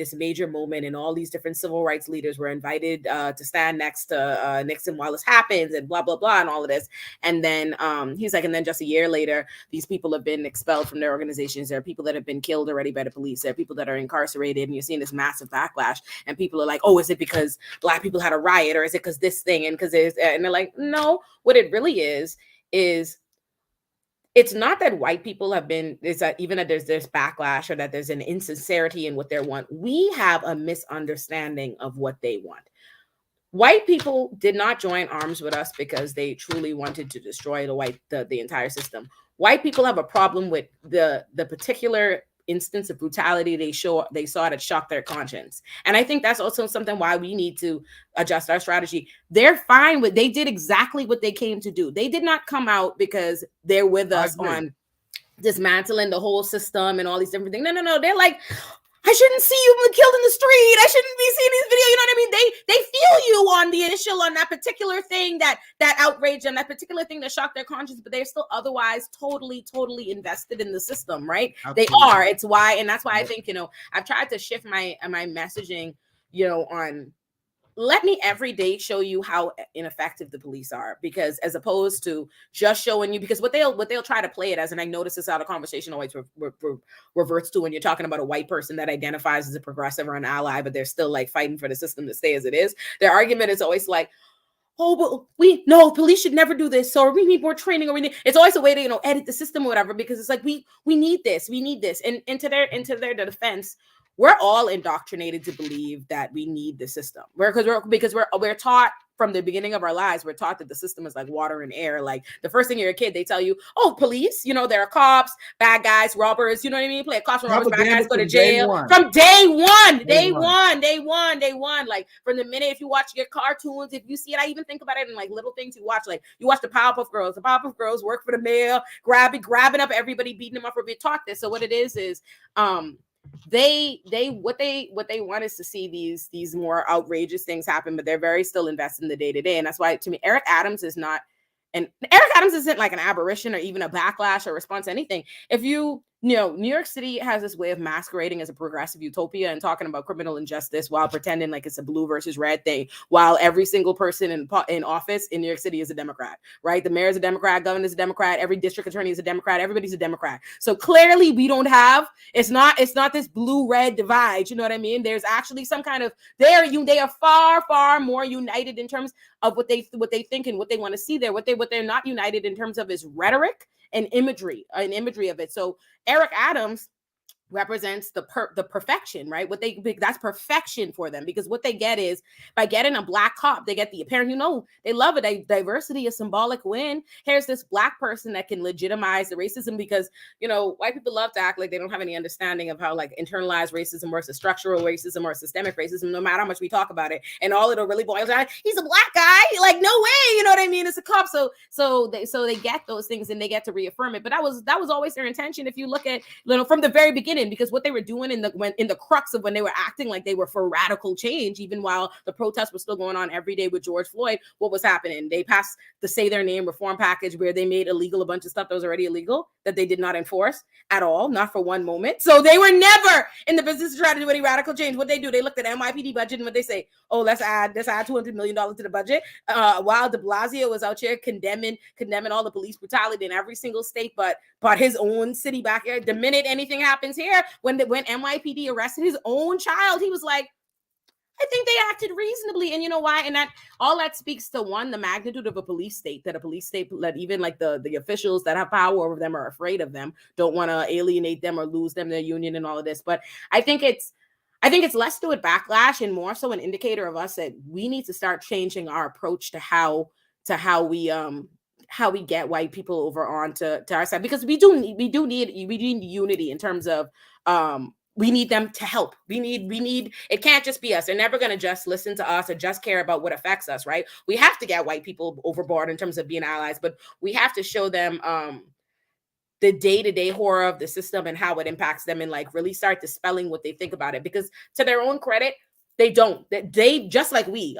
moment, and all these different civil rights leaders were invited to stand next to Nixon while this happens, and blah blah blah, and all of this. And then he's like, and then just a year later, these people have been expelled from their organizations. There are people that have been killed already by the police. There are people that are incarcerated, and you're seeing this massive backlash. And people are like, oh, is it because Black people had a riot, or is it because this thing? And because and they're like, no, what it really is it's not that white people have been, it's that even that there's backlash, or that there's an insincerity in what they want. We have a misunderstanding of what they want. White people did not join arms with us because they truly wanted to destroy the entire system. White people have a problem with the particular instance of brutality they saw that shocked their conscience. And I think that's also something why we need to adjust our strategy. They're fine with, they did exactly what they came to do. They did not come out because they're with us on dismantling the whole system and all these different things. No. They're like, I shouldn't see you killed in the street. I shouldn't be seeing these videos. You know what I mean? They feel you on that particular thing that outraged them, that particular thing that shocked their conscience, but they're still otherwise totally invested in the system, right? Absolutely. They are. It's why, and that's why I think, I've tried to shift my messaging, on let me every day show you how ineffective the police are, because as opposed to just showing you, because what they'll try to play it as, and I notice this how the conversation always reverts to when you're talking about a white person that identifies as a progressive or an ally, but they're still like fighting for the system to stay as it is. Their argument is always like, oh, but police should never do this, or we need more training, or it's always a way to, edit the system or whatever, because it's like, we need this. And to their defense, we're all indoctrinated to believe that we need the system. Because we're taught from the beginning of our lives, we're taught that the system is like water and air. Like the first thing you're a kid, they tell you, oh, police, there are cops, bad guys, robbers, you know what I mean? Play cops and robbers, bad guys go to jail. From day one. Like from the minute, if you watch your cartoons, if you see it, I even think about it in like little things you watch. Like you watch the Powerpuff Girls. The Powerpuff Girls work for the mayor, grabbing up everybody, beating them up. We're being taught this. So what it is what they want is to see these more outrageous things happen, but they're very still invested in the day-to-day. And that's why, to me, Eric Adams isn't like an aberration or even a backlash or response to anything. If you New York City has this way of masquerading as a progressive utopia and talking about criminal injustice while pretending like it's a blue versus red thing, while every single person in office in New York City is a Democrat, right? The mayor is a Democrat, governor is a Democrat, every district attorney is a Democrat, everybody's a Democrat. So clearly we don't have, it's not this blue-red divide, you know what I mean? There's actually some kind of, they are far more united in terms of what they think and what they want to see there. What they're not united in terms of is rhetoric and imagery of it. So Eric Adams represents the perfection, right? That's perfection for them, because what they get is, by getting a black cop, they get the apparent, they love it. Diversity is symbolic win. Here's this black person that can legitimize the racism, because white people love to act like they don't have any understanding of how like internalized racism works, a structural racism or systemic racism, no matter how much we talk about it. And all it'll really boils down, he's a black guy, like no way, you know what I mean? It's a cop. So they get those things and they get to reaffirm it. But that was always their intention. If you look at from the very beginning, because what they were doing in the crux of when they were acting like they were for radical change, even while the protests were still going on every day with George Floyd, what was happening? They passed the Say Their Name reform package, where they made illegal a bunch of stuff that was already illegal, that they did not enforce at all, not for one moment. So they were never in the business to try to do any radical change. What they do, they looked at NYPD budget and what they say, oh, let's add $200 million to the budget. While de Blasio was out here condemning all the police brutality in every single state, but his own city back here. The minute anything happens here, when NYPD arrested his own child, he was like, I think they acted reasonably. And you know why? And that speaks to, one, the magnitude of a police state, that even like the officials that have power over them are afraid of them, don't want to alienate them or lose them, their union and all of this. But I think it's less to a backlash and more so an indicator of us that we need to start changing our approach to how we get white people over onto our side, because we do need unity in terms of we need them to help. We need it can't just be us. They're never going to just listen to us or just care about what affects us, right? We have to get white people overboard in terms of being allies, but we have to show them the day-to-day horror of the system and how it impacts them, and like really start dispelling what they think about it, because to their own credit, they don't. They just like we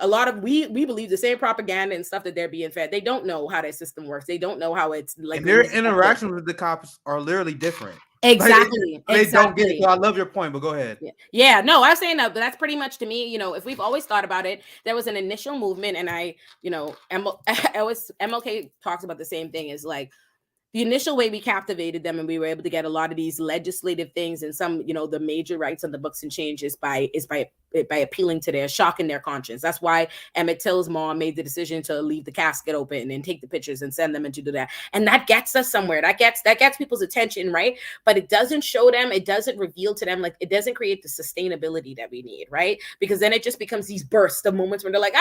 believe the same propaganda and stuff that they're being fed. They don't know how that system works. They don't know how it's like. And their interactions with the cops are literally different. Exactly. They don't get it. So I love your point, but go ahead. Yeah. No, I was saying that, but that's pretty much, to me, if we've always thought about it, there was an initial movement, and MLK talks about the same thing, is like, the initial way we captivated them and we were able to get a lot of these legislative things and some, the major rights on the books and changes by appealing to their shocking their conscience. That's why Emmett Till's mom made the decision to leave the casket open and take the pictures and send them and to do that. And that gets us somewhere. That gets people's attention, right? But it doesn't show them, it doesn't reveal to them, like it doesn't create the sustainability that we need, right? Because then it just becomes these bursts of moments when they're like,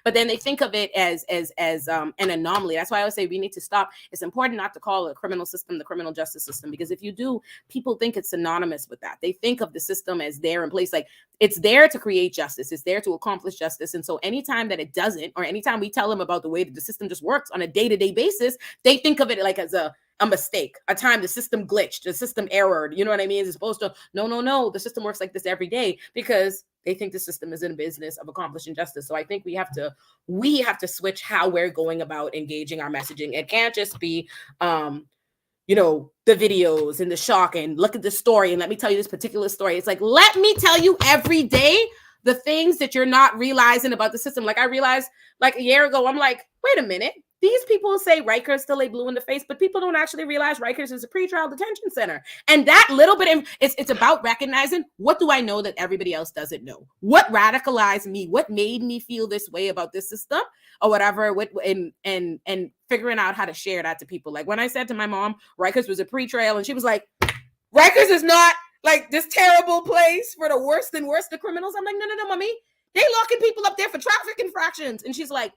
but then they think of it as an anomaly. That's why I would say we need to stop. It's important not to call a criminal system the criminal justice system, because if you do, people think it's synonymous with that. They think of the system as there in place, like it's there to create justice, it's there to accomplish justice. And so anytime that it doesn't, or anytime we tell them about the way that the system just works on a day-to-day basis, they think of it like as a mistake, a time the system glitched, the system errored, you know what I mean? As opposed to, no, the system works like this every day, because they think the system is in the business of accomplishing justice. So I think we have to switch how we're going about engaging our messaging. It can't just be, the videos and the shock and look at the story and let me tell you this particular story. It's like, let me tell you every day the things that you're not realizing about the system. Like I realized like a year ago, I'm like, wait a minute. These people say Rikers till they blue in the face, but people don't actually realize Rikers is a pretrial detention center. And that little bit, it's about recognizing, what do I know that everybody else doesn't know? What radicalized me? What made me feel this way about this system or whatever? And figuring out how to share that to people. Like when I said to my mom, Rikers was a pretrial, and she was like, Rikers is not like this terrible place for the worst of criminals. I'm like, no, mommy. They locking people up there for traffic infractions. And she's like,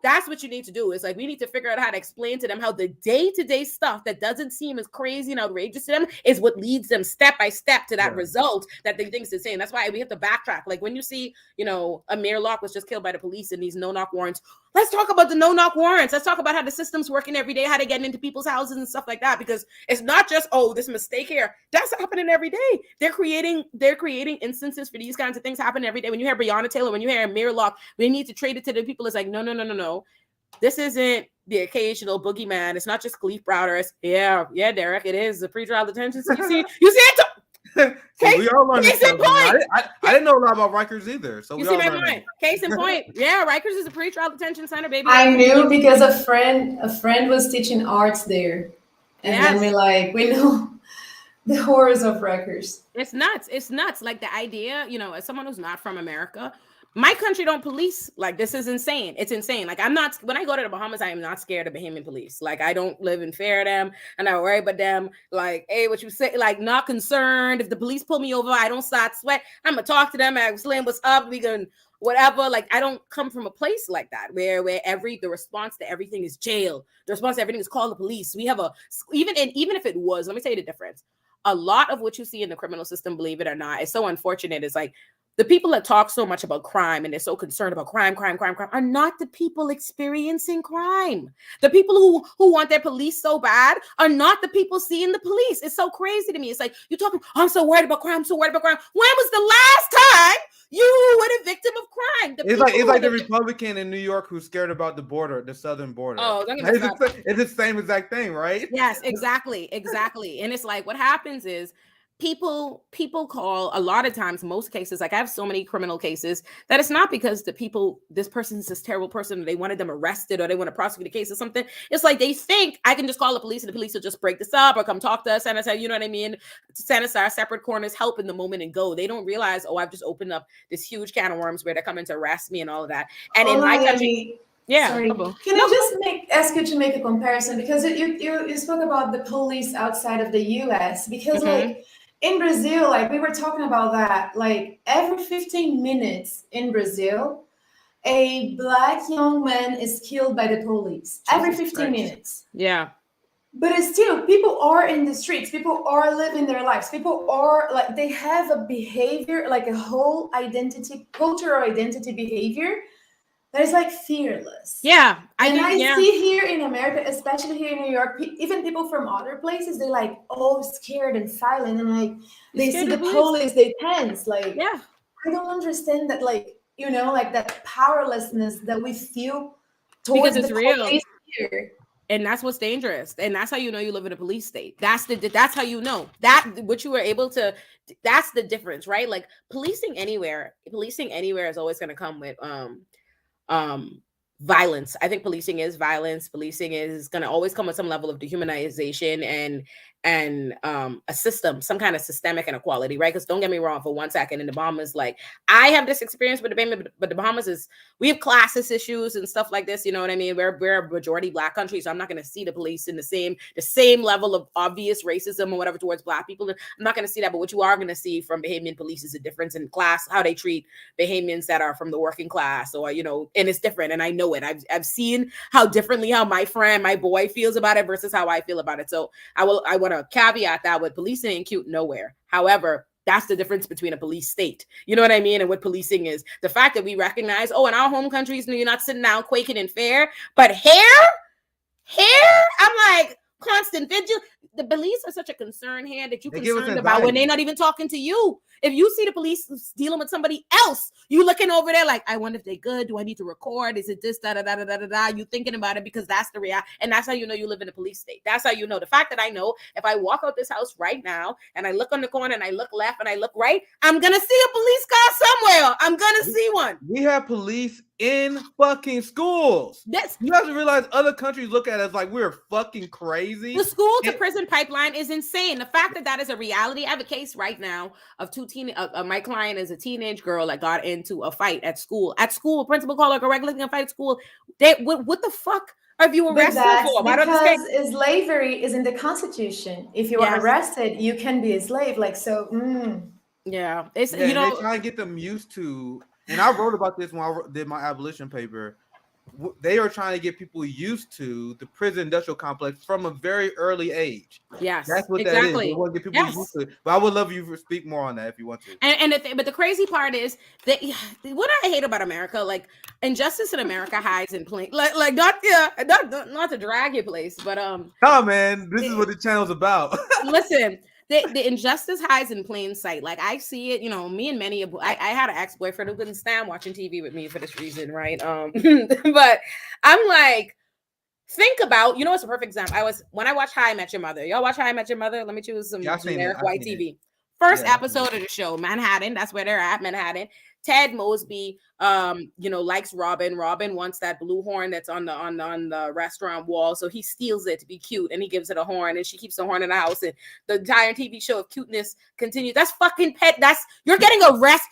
that's what you need to do. Is like, we need to figure out how to explain to them how the day-to-day stuff that doesn't seem as crazy and outrageous to them is what leads them step by step to that result that they think is insane. That's why we have to backtrack. Like when you see, Amir Locke was just killed by the police and these no-knock warrants. Let's talk about the no-knock warrants. Let's talk about how the system's working every day, how they get into people's houses and stuff like that. Because it's not just, this mistake here. That's happening every day. They're creating instances for these kinds of things happening every day. When you hear Breonna Taylor, when you hear Amir Locke, we need to trade it to the people. It's like, no. This isn't the occasional boogeyman. It's not just Khalif Browder. It's, yeah, Derek, it is the pretrial detention. So you see it. See, we all learning case in stuff. point. I didn't know a lot about Rikers either. So you we see all my learning. point. Case in point. Yeah, Rikers is a pretrial detention center, baby. I knew because a friend was teaching arts there, and then we know the horrors of Rikers. It's nuts. It's nuts. Like the idea, you know, as someone who's not from America, my country don't police. Like, this is insane. It's insane. Like, I'm not, when I go to the Bahamas, I am not scared of Bahamian police. Like, I don't live in fear of them, and I worry about them. Like, hey, what you say? Like, not concerned. If the police pull me over, I don't start sweat. I'm gonna talk to them. I Slim, what's up? We gonna whatever. Like, I don't come from a place like that where the response to everything is jail. The response to everything is call the police. We have even if it was, let me tell you the difference. A lot of what you see in the criminal system, believe it or not, is so unfortunate. It's like, the people that talk so much about crime and they're so concerned about crime are not the people experiencing crime. The people who want their police so bad are not the people seeing the police. It's so crazy to me. It's like, you're talking, I'm so worried about crime, so worried about crime. When was the last time you were a victim of crime? It's like the Republican in New York who's scared about the border, the southern border. Oh, it's the same exact thing, right? Yes, exactly. And it's like, what happens is, people call a lot of times, most cases, like I have so many criminal cases, that it's not because this person's this terrible person, or they wanted them arrested, or they want to prosecute a case or something. It's like they think I can just call the police and the police will just break this up or come talk to us, and I say, you know what I mean? Stand aside, separate corners, help in the moment and go. They don't realize, I've just opened up this huge can of worms where they're coming to arrest me and all of that. And in my country, yeah. Sorry. Can I just ask you to make a comparison? Because you spoke about the police outside of the US, because like, in Brazil, like we were talking about that, like every 15 minutes in Brazil, a Black young man is killed by the police. Every 15 minutes. Yeah. But it's still, people are in the streets. People are living their lives. People are like, they have a behavior, like a whole cultural identity behavior that is like fearless. Yeah. I see here in America, especially here in New York, even people from other places, they're like all scared and silent, and like they see the police, they tense. Like, yeah, I don't understand that, like, you know, like that powerlessness that we feel towards because it's the real. police here. And that's what's dangerous. And that's how you know you live in a police state. That's how you know that what you were able to. That's the difference, right? Like policing anywhere is always going to come with violence. I think policing is violence. Policing is going to always come with some level of dehumanization and a system, some kind of systemic inequality, right? Because don't get me wrong, for 1 second, in the Bahamas, like I have this experience with the Bahamas, but the Bahamas we have classist issues and stuff like this. You know what I mean? We're a majority Black country, so I'm not going to see the police in the same level of obvious racism or whatever towards Black people. I'm not going to see that. But what you are going to see from Bahamian police is a difference in class, how they treat Bahamians that are from the working class, or you know, and it's different. And I know it. I've seen how differently how my boy feels about it versus how I feel about it. So I want to caveat that with policing ain't cute nowhere. However, that's the difference between a police state. You know what I mean? And what policing is. The fact that we recognize, in our home countries, you're not sitting down quaking in fear. But here, I'm like constant vigil. The police are such a concern here that you're concerned about when they're not even talking to you. If you see the police dealing with somebody else, you looking over there like, I wonder if they're good. Do I need to record? Is it this, da, da, da, da, da, da, da? You thinking about it because that's the reality. And that's how you know you live in a police state. That's how you know. The fact that I know if I walk out this house right now and I look on the corner and I look left and I look right, I'm going to see a police car somewhere. I'm going to see one. We have police in fucking schools. You have to realize other countries look at us like we're fucking crazy. The school to prison pipeline is insane. The fact that is a reality. I have a case right now of my client is a teenage girl that got into a fight at school. Principal called like a regular fight at school. What the fuck are you arrested for? Because slavery is in the Constitution. If you are arrested, you can be a slave. Like so. Yeah, it's you know, they try to get them used to. And I wrote about this when I did my abolition paper. They are trying to get people used to the prison industrial complex from a very early age. Yes, that's what that is. They want to get people used to it. But I would love you to speak more on that if you want to. But the crazy part is that what I hate about America, like injustice in America hides in plain, like not to drag your place, but oh man, this is what the channel's about. Listen. the injustice hides in plain sight. Like I see it, me and many of I had an ex-boyfriend who couldn't stand watching TV with me for this reason, right? But I'm like, think about, it's a perfect example. When I watched How I Met Your Mother. Y'all watch How I Met Your Mother? Let me choose some generic white TV. First episode of the show, Manhattan. That's where they're at, Manhattan. Ted Mosby, likes Robin. Robin wants that blue horn that's on the restaurant wall, so he steals it to be cute, and he gives it a horn, and she keeps the horn in the house, and the entire TV show of cuteness continues. That's fucking pet. You're getting arrested.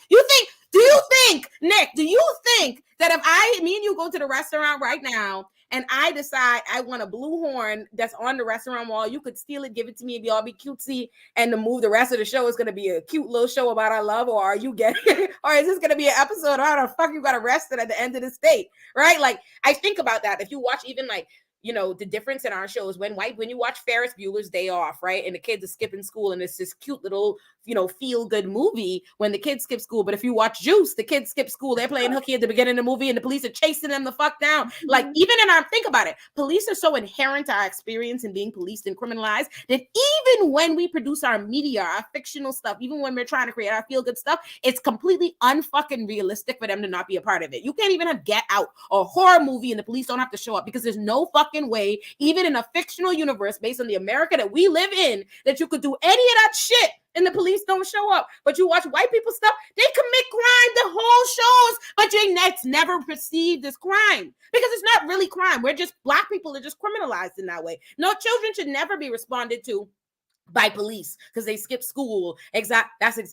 Do you think, Nick? Do you think that if me and you go to the restaurant right now, and I decide I want a blue horn that's on the restaurant wall, you could steal it, give it to me, and y'all be cutesy, and the rest of the show is going to be a cute little show about our love, or are you getting it? Or is this going to be an episode of how the fuck you got arrested at the end of the state, right? Like, I think about that. If you watch even like, the difference in our shows when you watch Ferris Bueller's Day Off, right? And the kids are skipping school and it's this cute little, feel good movie when the kids skip school. But if you watch Juice, the kids skip school. They're playing hooky at the beginning of the movie and the police are chasing them the fuck down. Like even think about it. Police are so inherent to our experience in being policed and criminalized that even when we produce our media, our fictional stuff, even when we're trying to create our feel good stuff, it's completely unfucking realistic for them to not be a part of it. You can't even have Get Out, a horror movie, and the police don't have to show up because there's no fucking way, even in a fictional universe based on the America that we live in, that you could do any of that shit and the police don't show up. But you watch white people stuff, they commit crime the whole shows, but it's never perceived as crime because it's not really crime. Black people are just criminalized in that way. No, children should never be responded to by police because they skip school.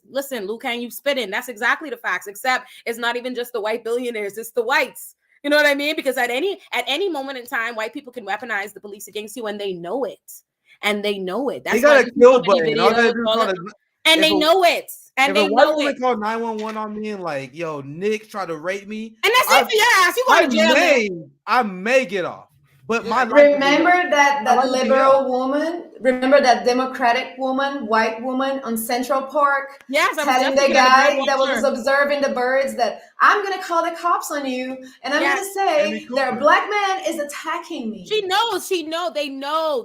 Listen, Luke, can you spit in? That's exactly the facts, except it's not even just the white billionaires, it's the whites. You know what I mean? Because at any moment in time, white people can weaponize the police against you, and they know it. And they know it. That's got a kill button. And they know it. And they know it. If a white woman called 911 on me and like, yo, Nick tried to rape me, and that's it for your ass. You go to jail. I may get off. But remember that liberal woman, remember that Democratic woman, white woman on Central Park, telling the guy that was observing the birds that I'm going to call the cops on you, and I'm going to say that a black man is attacking me. They know,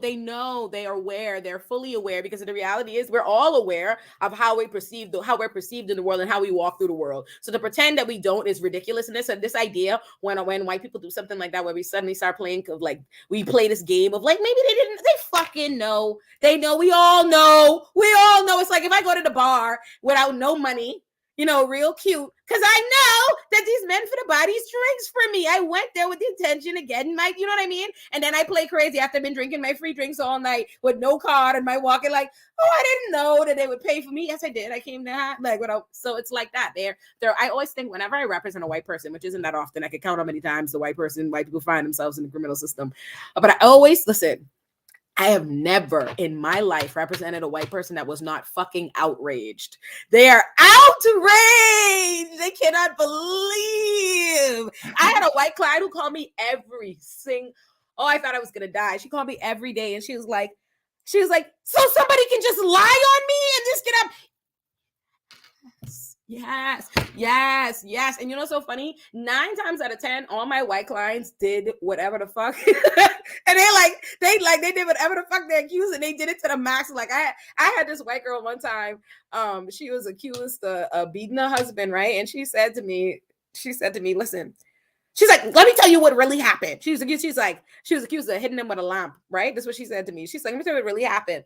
they are aware, they're fully aware, because the reality is we're all aware of how we're perceived in the world and how we walk through the world. So to pretend that we don't is ridiculous. And this idea when white people do something like that, where we suddenly start playing we play this game of like, maybe they fucking know. They know, we all know. It's like if I go to the bar without no money, real cute, because I know that these men for the buy these drinks for me. I went there with the intention of getting my, you know what I mean? And then I play crazy after I've been drinking my free drinks all night with no card and my walking like, oh, I didn't know that they would pay for me. Yes, I did. I came to so it's like that. I always think whenever I represent a white person, which isn't that often, I could count how many times white people find themselves in the criminal system. But I always listen. I have never in my life represented a white person that was not fucking outraged. They are outraged. They cannot believe. I had a white client who called me I thought I was going to die. She called me every day and she was like, so somebody can just lie on me and just get up. Yes. And you know what's so funny? 9 times out of 10, all my white clients did whatever the fuck. And they did whatever the fuck they accused, and they did it to the max. Like I had this white girl one time. She was accused of beating her husband, right? And she said to me, listen. She's like, let me tell you what really happened. She was accused of hitting him with a lamp, right? That's what she said to me. She's like, let me tell you what really happened.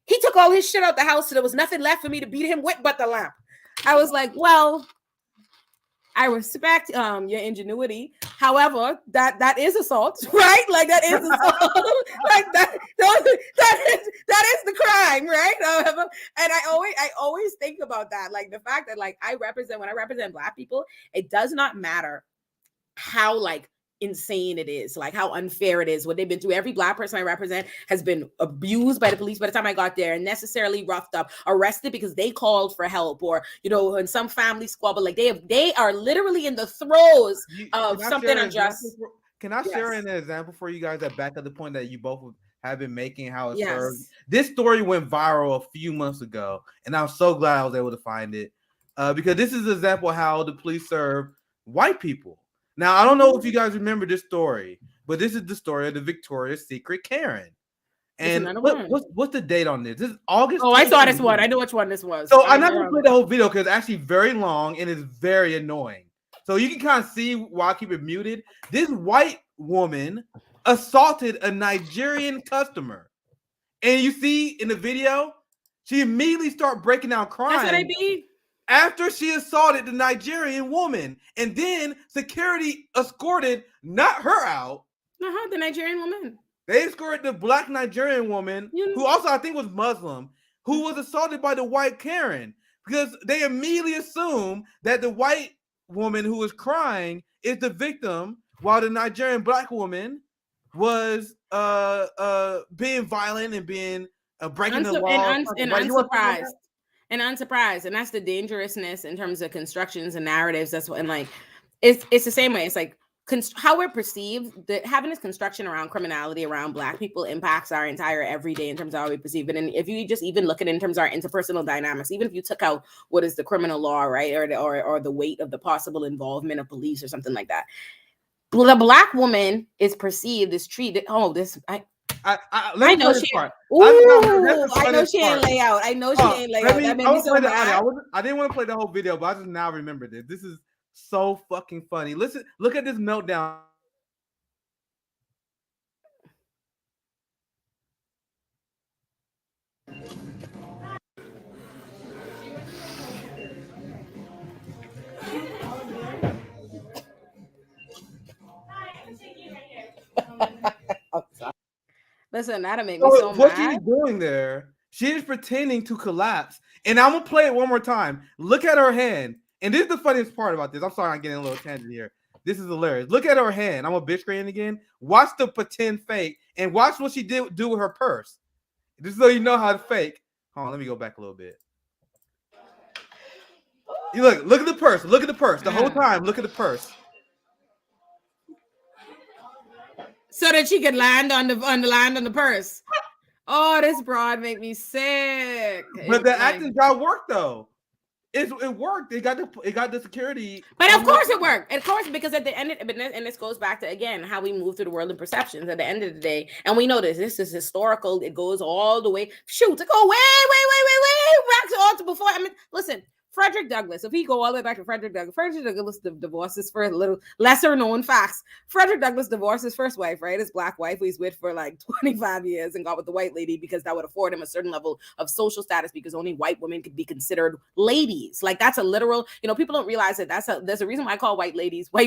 He took all his shit out the house, so there was nothing left for me to beat him with but the lamp. I was like, well, I respect your ingenuity. However, that is assault, right? Like that is assault. Like that is the crime, right? However, and I always think about that, like the fact that like when I represent Black people, it does not matter how like insane it is, like how unfair it is, what they've been through. Every Black person I represent has been abused by the police by the time I got there, and necessarily roughed up, arrested because they called for help, or in some family squabble, like they are literally in the throes of something unjust. Can I share an example for you guys that back up the point that you both have been making, how it served? This story went viral a few months ago, and I'm so glad I was able to find it because this is an example of how the police serve white people. Now, I don't know if you guys remember this story, but this is the story of the Victoria's Secret Karen. And what's the date on this? This is August. Oh, I saw this one. I know which one this was. So I'm not gonna play the whole video because it's actually very long and it's very annoying. So you can kind of see why I keep it muted. This white woman assaulted a Nigerian customer, and you see in the video, she immediately started breaking down crying. That's what I be. After she assaulted the Nigerian woman, and then security escorted not her out. The Nigerian woman. They escorted the black Nigerian woman, who also I think was Muslim, who was assaulted by the white Karen, because they immediately assume that the white woman who was crying is the victim, while the Nigerian black woman was being violent and being breaking the law and unsurprised. And unsurprised, and that's the dangerousness in terms of constructions and narratives. That's what, and like, it's the same way. It's like how we're perceived. That having this construction around criminality around Black people impacts our entire everyday in terms of how we perceive it. And if you just even look at it in terms of our interpersonal dynamics, even if you took out what is the criminal law, right, or the weight of the possible involvement of police or something like that, the Black woman is perceived as treated. Oh, this I know she. I know she ain't lay out. I know she ain't lay out. That made me so mad. I didn't want to play the whole video, but I just now remembered this. This is so fucking funny. Listen, look at this meltdown. Listen, that'll make me so what mad. she's doing there, she is pretending to collapse. And I'm gonna play it one more time. Look at her hand. And this is the funniest part about this. I'm sorry, I'm getting a little tangent here. This is hilarious. Look at her hand. I'm a bitch screen again. Watch the pretend fake and watch what she did do with her purse. Just so you know how to fake. Hold on, let me go back a little bit. You look at the purse. Look at the purse. The whole time, look at the purse. So that she could land on the purse. Oh, this broad make me sick. But the acting job worked though. It worked. It got the security. But of course it worked. Of course, because at the end of it, and this goes back to again how we move through the world and perceptions at the end of the day. And we know this is historical. It goes all the way. Shoot, to go way back to all to before. I mean, listen. Frederick Douglass, if he go all the way back to Frederick Douglass divorced his first little lesser known facts. Frederick Douglass divorced his first wife, right? His Black wife, who he's with for like 25 years and got with the white lady because that would afford him a certain level of social status because only white women could be considered ladies. Like that's a literal, people don't realize that there's a reason why I call white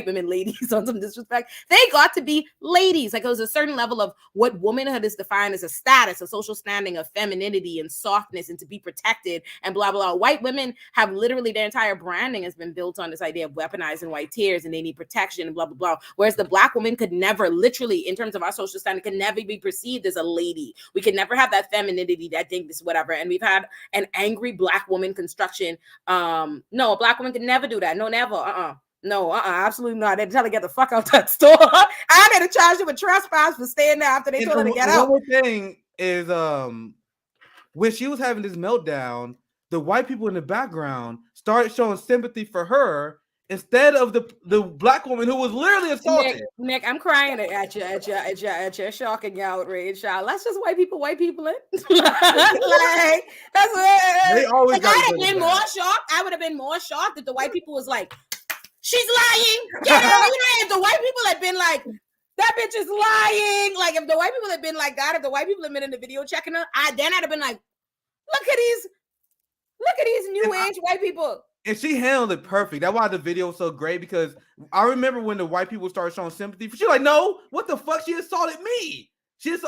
women ladies on some disrespect. They got to be ladies. Like it was a certain level of what womanhood is defined as a status, a social standing of femininity and softness and to be protected and blah, blah, blah. White women have literally their entire branding has been built on this idea of weaponizing white tears and they need protection and blah, blah, blah. Whereas the Black woman could never literally, in terms of our social standing, could never be perceived as a lady. We could never have that femininity, that thing, this, whatever. And we've had an angry Black woman construction. No, a Black woman could never do that. No, never. No, absolutely not. They tell her to get the fuck out that store. I had to charge them with trespass for staying there after they told her to get out. One more thing is when she was having this meltdown, the white people in the background started showing sympathy for her instead of the Black woman who was literally assaulted. Nick, I'm crying at you, shocking your outrage, child. Let's just white people it. Like that's what they always. Like, I'd have been more shocked. I would have been more shocked if the white people was like, "She's lying." If the white people had been like, "That bitch is lying," like if the white people had been like that, if the white people had been in the video checking her, then I'd have been like, Look at these new age white people. And she handled it perfect. That's why the video was so great, because I remember when the white people started showing sympathy. She's like, no, what the fuck? She assaulted me.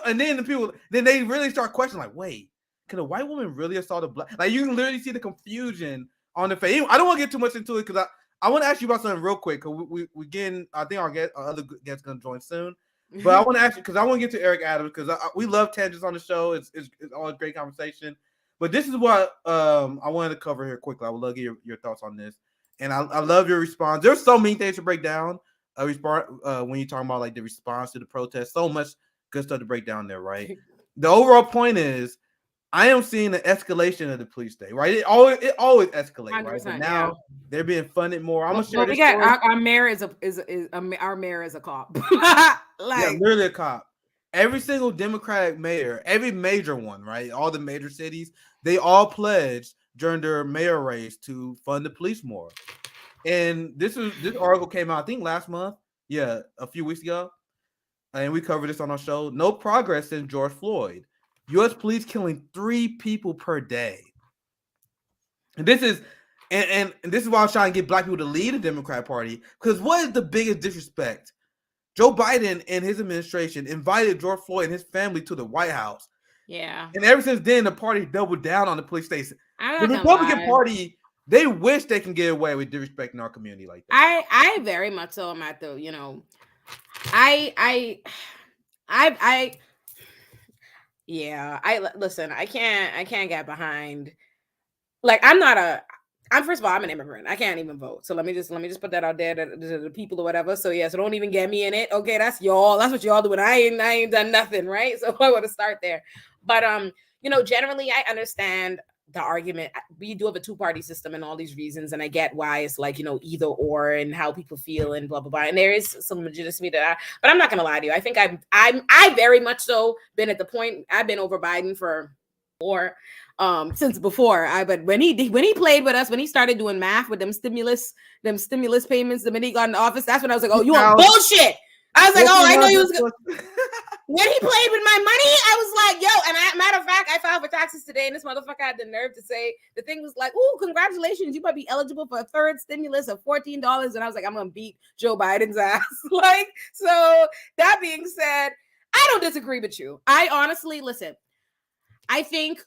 And then they really start questioning, like, wait, could a white woman really assault a Black? Like, you can literally see the confusion on the face. I don't want to get too much into it because I want to ask you about something real quick. Because we getting, I think our other guest going to join soon. But I want to ask you, because I want to get to Eric Adams, because we love tangents on the show. It's always great conversation. But this is what I wanted to cover here quickly. I would love to get your thoughts on this. And I love your response. There's so many things to break down when you're talking about like the response to the protest. So much good stuff to break down there, right? The overall point is I am seeing the escalation of the police state, right? It always escalates, right? But now they're being funded more. I'm gonna share this story. Our mayor is a cop. Yeah, literally a cop. every single Democratic mayor, every major one, right? All the major cities, they all pledged during their mayor race to fund the police more. And this article came out, I think last month. Yeah, a few weeks ago. And we covered this on our show. No progress since George Floyd. U.S. police killing 3 people per day. And this is and this is why I was trying to get black people to lead the Democrat Party. Because what is the biggest disrespect? Joe Biden and his administration invited George Floyd and his family to the White House. Yeah. And ever since then, the party doubled down on the police station. The Republican Party, they wish they can get away with disrespecting our community like that. I very much so am at the, you know, listen, I can't get behind, like, I'm first of all, I'm an immigrant. I can't even vote. So let me just put that out there to the people or whatever. So yeah, so don't even get me in it. Okay, that's y'all. That's what y'all doing. I ain't done nothing, right? So I want to start there. But you know, generally I understand the argument. We do have a 2-party system and all these reasons, and I get why it's like, you know, either or and how people feel and blah blah blah. And there is some legitimacy to that. But I'm not gonna lie to you. I think I very much so been at the point. I've been over Biden for more since before. But when he played with us, when he started doing math with them stimulus payments, the minute he got in the office, that's when I was like, oh, you want bullshit. I was like, oh, I know you was when he played with my money, I was like, yo, and matter of fact, I filed for taxes today, and this motherfucker had the nerve to say, the thing was like, ooh, congratulations, you might be eligible for a third stimulus of $14. And I was like, I'm gonna beat Joe Biden's ass. Like, so that being said, I don't disagree with you. I honestly, listen, I think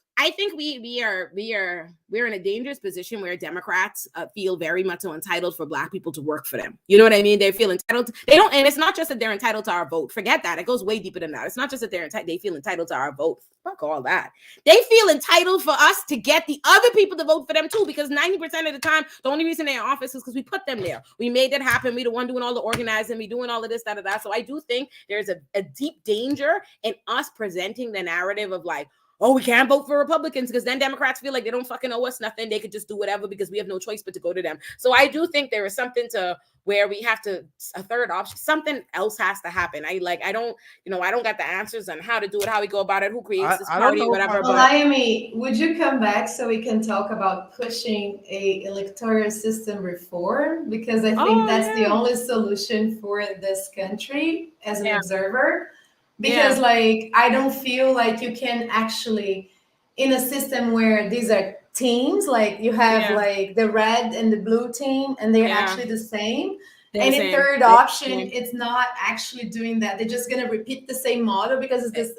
we're in a dangerous position where Democrats feel very much so entitled for Black people to work for them. You know what I mean? They feel entitled. They don't, and it's not just that they're entitled to our vote. Forget that. It goes way deeper than that. It's not just that they feel entitled to our vote. Fuck all that. They feel entitled for us to get the other people to vote for them too, because 90% of the time, the only reason they're in office is because we put them there. We made that happen. We the one doing all the organizing. We doing all of this, that. So I do think there's a deep danger in us presenting the narrative of like, oh, we can't vote for Republicans because then Democrats feel like they don't fucking owe us nothing. They could just do whatever because we have no choice but to go to them. So I do think there is something to where we have to, a third option, something else has to happen. I don't got the answers on how to do it, how we go about it, who creates this party, whatever. Olayemi, would you come back so we can talk about pushing a electoral system reform? Because I think that's the only solution for this country as an observer. Because like, I don't feel like you can actually, in a system where these are teams, like you have like the red and the blue team, and they're actually the same. Any third option, it's not actually doing that. They're just gonna repeat the same model because it's this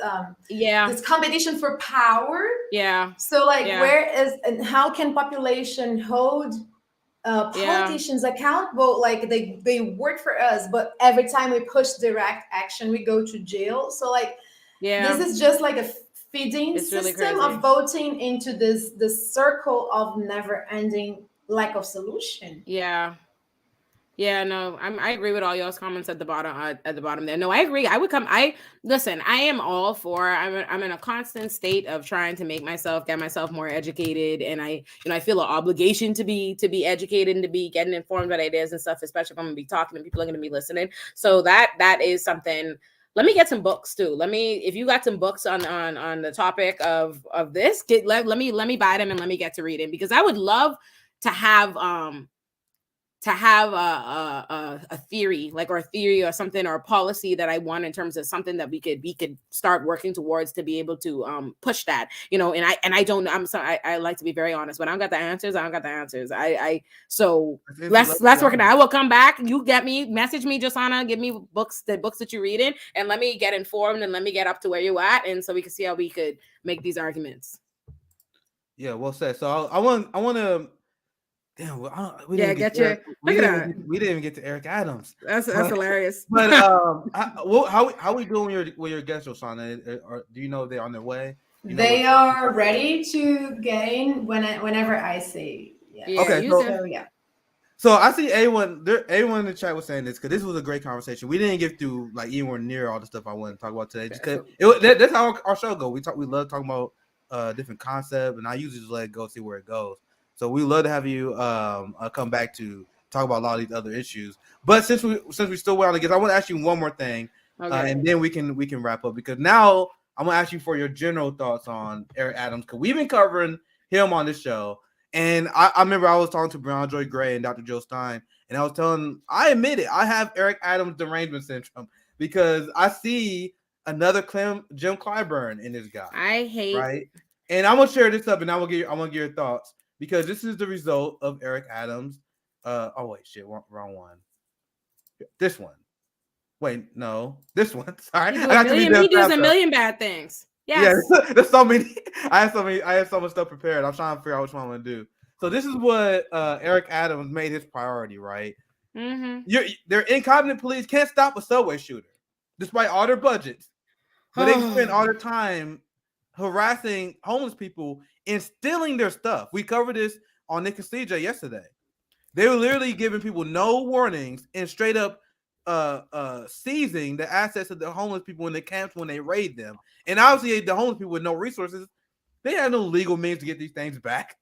this competition for power. Yeah. So like, where is and how can population hold politicians accountable? Like they work for us, but every time we push direct action, we go to jail. So like, this is just like a feeding system of voting into this circle of never-ending lack of solution. No, I agree with all y'all's comments at the bottom there. No, I agree. I am all for, I'm in a constant state of trying to get myself more educated. And I feel an obligation to be educated and to be getting informed about ideas and stuff, especially if I'm gonna be talking and people are gonna be listening. So that is something. Let me get some books too. If you got some books on the topic of this, let me buy them and let me get to reading, because I would love to have a theory, like, or a theory or something, or a policy that I want in terms of something that we could start working towards to be able to push that, you know. And I don't, I'm sorry, I like to be very honest. When I don't got the answers, I don't got the answers. So let's work it out. I will come back. You get me, message me, Josana, give me the books that you're reading, and let me get informed and let me get up to where you at, and so we can see how we could make these arguments. Yeah, well said. So I want to. Damn, we didn't even get to Eric Adams. That's hilarious. But how we doing with your guests, Rosanna? Or do you know if they're on their way? They are ready to get in whenever I say. Yeah. Okay. So I see A1 in the chat was saying this because this was a great conversation. We didn't get through like anywhere near all the stuff I wanted to talk about today. Just because that's how our show goes. We love talking about different concepts, and I usually just let it go, see where it goes. So we love to have you come back to talk about a lot of these other issues. But since we still were on the guest, I want to ask you one more thing. and then we can wrap up, because now I'm gonna ask you for your general thoughts on Eric Adams, because we've been covering him on this show. And I remember I was talking to Brown Joy Gray and Dr. Joe Stein, and I admit it, I have Eric Adams derangement syndrome, because I see another Jim Clyburn in this guy. I hate. Right. And I'm gonna share this up, and I'm gonna get your thoughts, because this is the result of Eric Adams. Oh wait, shit, wrong one. This one. Wait, no, this one. Sorry, he does a million bad things. Yes. Yeah, there's so many. I have so much stuff prepared. I'm trying to figure out which one I'm gonna do. So this is what Eric Adams made his priority, right? Mm-hmm. Their incompetent police can't stop a subway shooter, despite all their budgets. But they spend all their time harassing homeless people and stealing their stuff. We covered this on Nick and CJ yesterday. They were literally giving people no warnings and straight up seizing the assets of the homeless people in the camps when they raid them. And obviously the homeless people with no resources, they had no legal means to get these things back.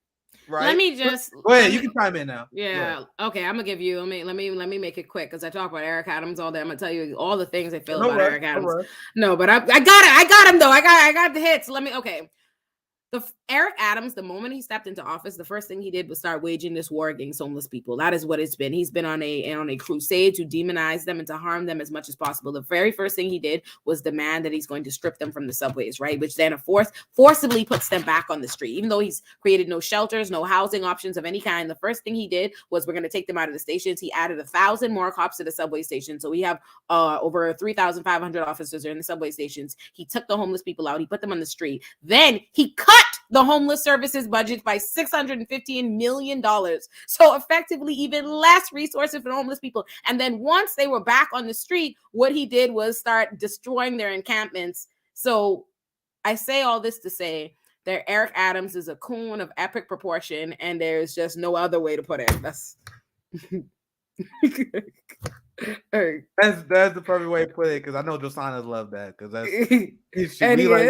Right. Let me just go ahead. You can chime in now. Yeah. Okay. I'm gonna give you. Let me make it quick, because I talk about Eric Adams all day. I'm gonna tell you all the things I feel about Eric Adams. No, but I got it. I got him though. I got the hits. Okay. Eric Adams, the moment he stepped into office, the first thing he did was start waging this war against homeless people. That is what it's been. He's been on a crusade to demonize them and to harm them as much as possible. The very first thing he did was demand that he's going to strip them from the subways, right? Which then forcibly puts them back on the street. Even though he's created no shelters, no housing options of any kind, the first thing he did was, we're going to take them out of the stations. He added 1,000 more cops to the subway station. So we have over 3,500 officers in the subway stations. He took the homeless people out. He put them on the street. Then he cut the homeless services budget by $615 million. So effectively even less resources for homeless people. And then once they were back on the street, what he did was start destroying their encampments. So I say all this to say that Eric Adams is a coon of epic proportion, and there's just no other way to put it. That's that's the perfect way to put it, because I know Josiah's love that, because we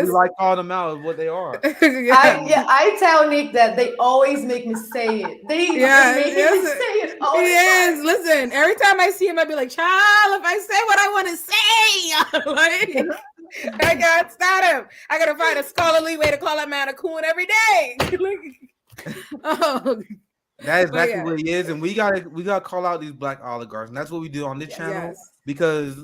like calling them out as what they are. I tell Nick that they always make me say it. They make me say it all the time. Listen, every time I see him, I'd be like, child, if I say what I want to say, like, I gotta stop him. I gotta find a scholarly way to call that man a coon every day. That is exactly what he is, and we gotta call out these black oligarchs, and that's what we do on this channel, because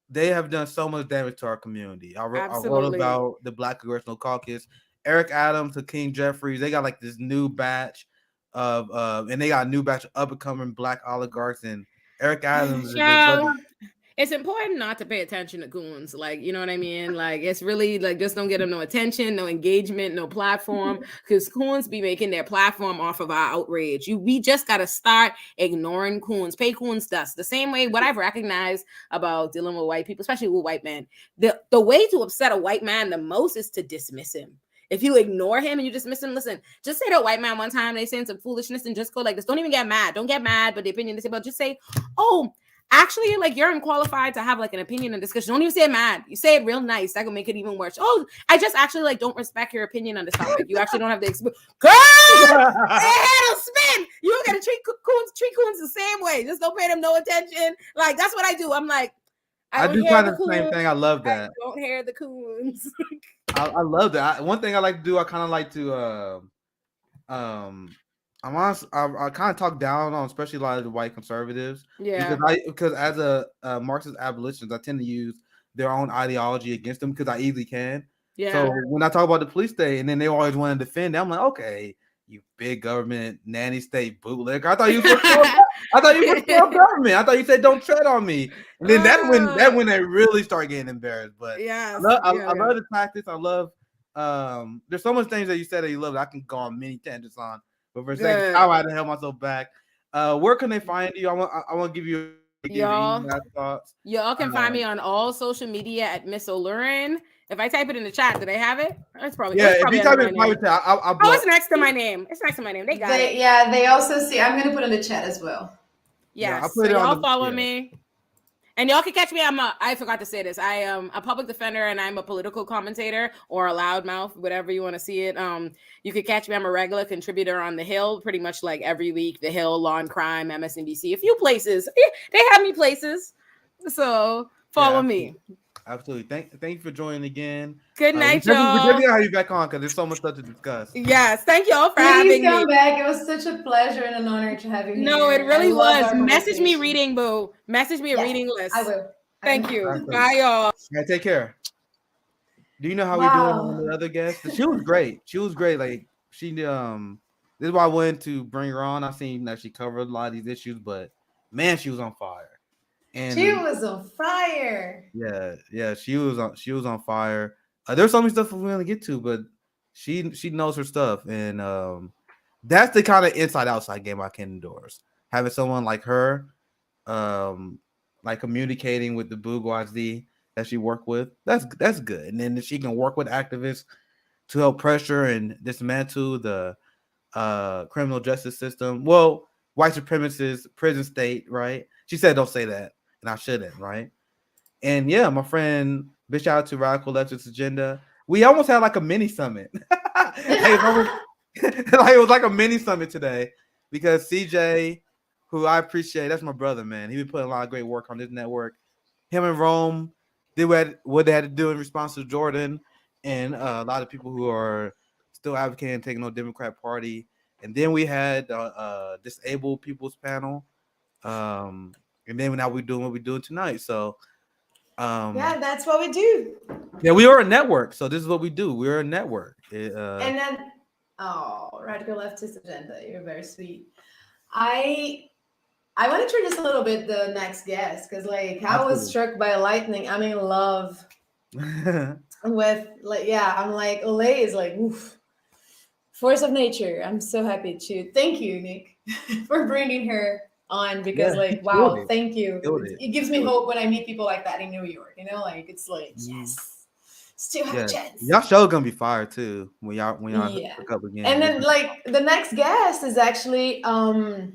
they have done so much damage to our community. I wrote about the Black Congressional Caucus, Eric Adams, Hakeem Jeffries. They got like this new batch of and they got a new batch of up and coming black oligarchs, and Eric Adams. It's important not to pay attention to goons. Like, you know what I mean? Like, it's really like, just don't get them no attention, no engagement, no platform, because goons be making their platform off of our outrage. We just got to start ignoring goons, pay goons dust. The same way what I've recognized about dealing with white people, especially with white men, the way to upset a white man the most is to dismiss him. If you ignore him and you dismiss him, listen, just say to a white man one time, they saying some foolishness, and just go like this. Don't even get mad. Don't get mad, but the opinion they say, but just say, oh, actually, like, you're unqualified to have like an opinion and discussion. Don't even say it mad. You say it real nice. That can make it even worse. Oh, I just actually like don't respect your opinion on this topic. You actually don't have the experience. Girl, head spin. You don't gotta treat coons the same way. Just don't pay them no attention. Like, that's what I do. I'm like, I do kind of the same thing. I love that. I don't hear the coons. I love that. One thing I like to do, I kind of like to I'm honest, I kind of talk down on especially a lot of the white conservatives. Yeah. Because as a Marxist abolitionist, I tend to use their own ideology against them because I easily can. Yeah. So when I talk about the police state, and then they always want to defend it, I'm like, okay, you big government nanny state bootlegger. I thought you were government. I thought you said don't tread on me. And then that's when they really start getting embarrassed. But yeah, I love the tactics. I love there's so much things that you said that you love that I can go on many tangents on. But for a second, how I held myself back. Where can they find you? I want to give you thoughts. Y'all can find me on all social media at Miss Olurin. If I type it in the chat, do they have it? It's probably if you type it in private chat, it's next to my name. It's next to my name. They got it. Yeah, they also see. I'm gonna put in the chat as well. Yes. So y'all follow me. And y'all can catch me. I forgot to say this. I am a public defender and I'm a political commentator or a loudmouth, whatever you want to see it. You can catch me. I'm a regular contributor on The Hill, pretty much like every week. The Hill, Law and Crime, MSNBC, a few places. They have me places. So Follow me. Absolutely. Thank you for joining again. Good night, we y'all. definitely have you back on because there's so much stuff to discuss. Yes, thank you all for Please having come me. back. It was such a pleasure and an honor to have you here. No, it really was. Message me conversation. reading, boo. Message me a reading list. I will. Thank you. Absolutely. Bye, y'all. All right, take care. Do you know how we're doing on the other guest? She was great. She was great. Like she this is why I wanted to bring her on. I've seen that she covered a lot of these issues, but man, she was on fire. And she was on fire. Yeah, she was on fire. There's so many stuff we're gonna get to, but she knows her stuff, and that's the kind of inside outside game I can endorse. Having someone like her, like communicating with the bourgeoisie that she worked with, that's good. And then she can work with activists to help pressure and dismantle the criminal justice system. Well, white supremacist prison state, right? She said don't say that, and I shouldn't, right? And yeah, my friend, big shout out to Radical Leftist Agenda. We almost had like a mini summit. It was like a mini summit today because CJ, who I appreciate, that's my brother, man. He been putting a lot of great work on this network. Him and Rome did what they had to do in response to Jordan, and a lot of people who are still advocating taking on Democrat Party. And then we had disabled people's panel. And then now we're doing what we're doing tonight. So yeah, that's what we do. Yeah, we are a network. So this is what we do. We're a network. And then Radical Leftist Agenda. You're very sweet. I want to introduce a little bit the next guest because like I was struck by lightning. I'm in love with I'm like Olay is like oof, force of nature. I'm so happy to thank you, Nick, for bringing her on because wow, thank you. It gives me hope when I meet people like that in New York. You know, like it's like yes. Still have a chance. Y'all show gonna be fire too when y'all hook up again. And then like the next guest is actually a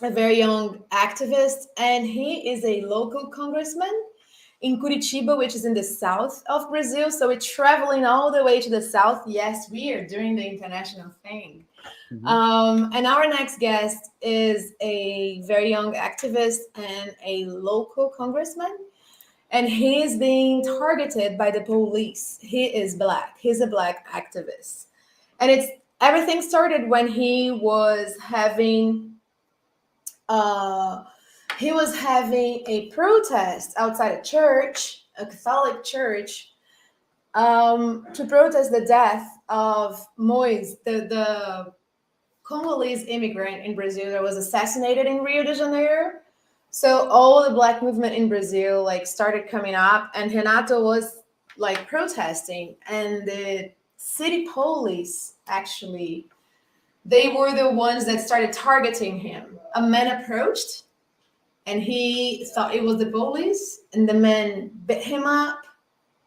very young activist, and he is a local congressman in Curitiba, which is in the south of Brazil. So we're traveling all the way to the south. Yes, we are doing the international thing. Mm-hmm. And our next guest is a very young activist and a local congressman. And he is being targeted by the police. He is Black. He's a Black activist. And everything started when he was having a protest outside a church, a Catholic church, to protest the death of Moise, the Congolese immigrant in Brazil that was assassinated in Rio de Janeiro. So all the Black movement in Brazil started coming up, and Renato was protesting, and the city police actually, they were the ones that started targeting him. A man approached, and he thought it was the police, and the man beat him up,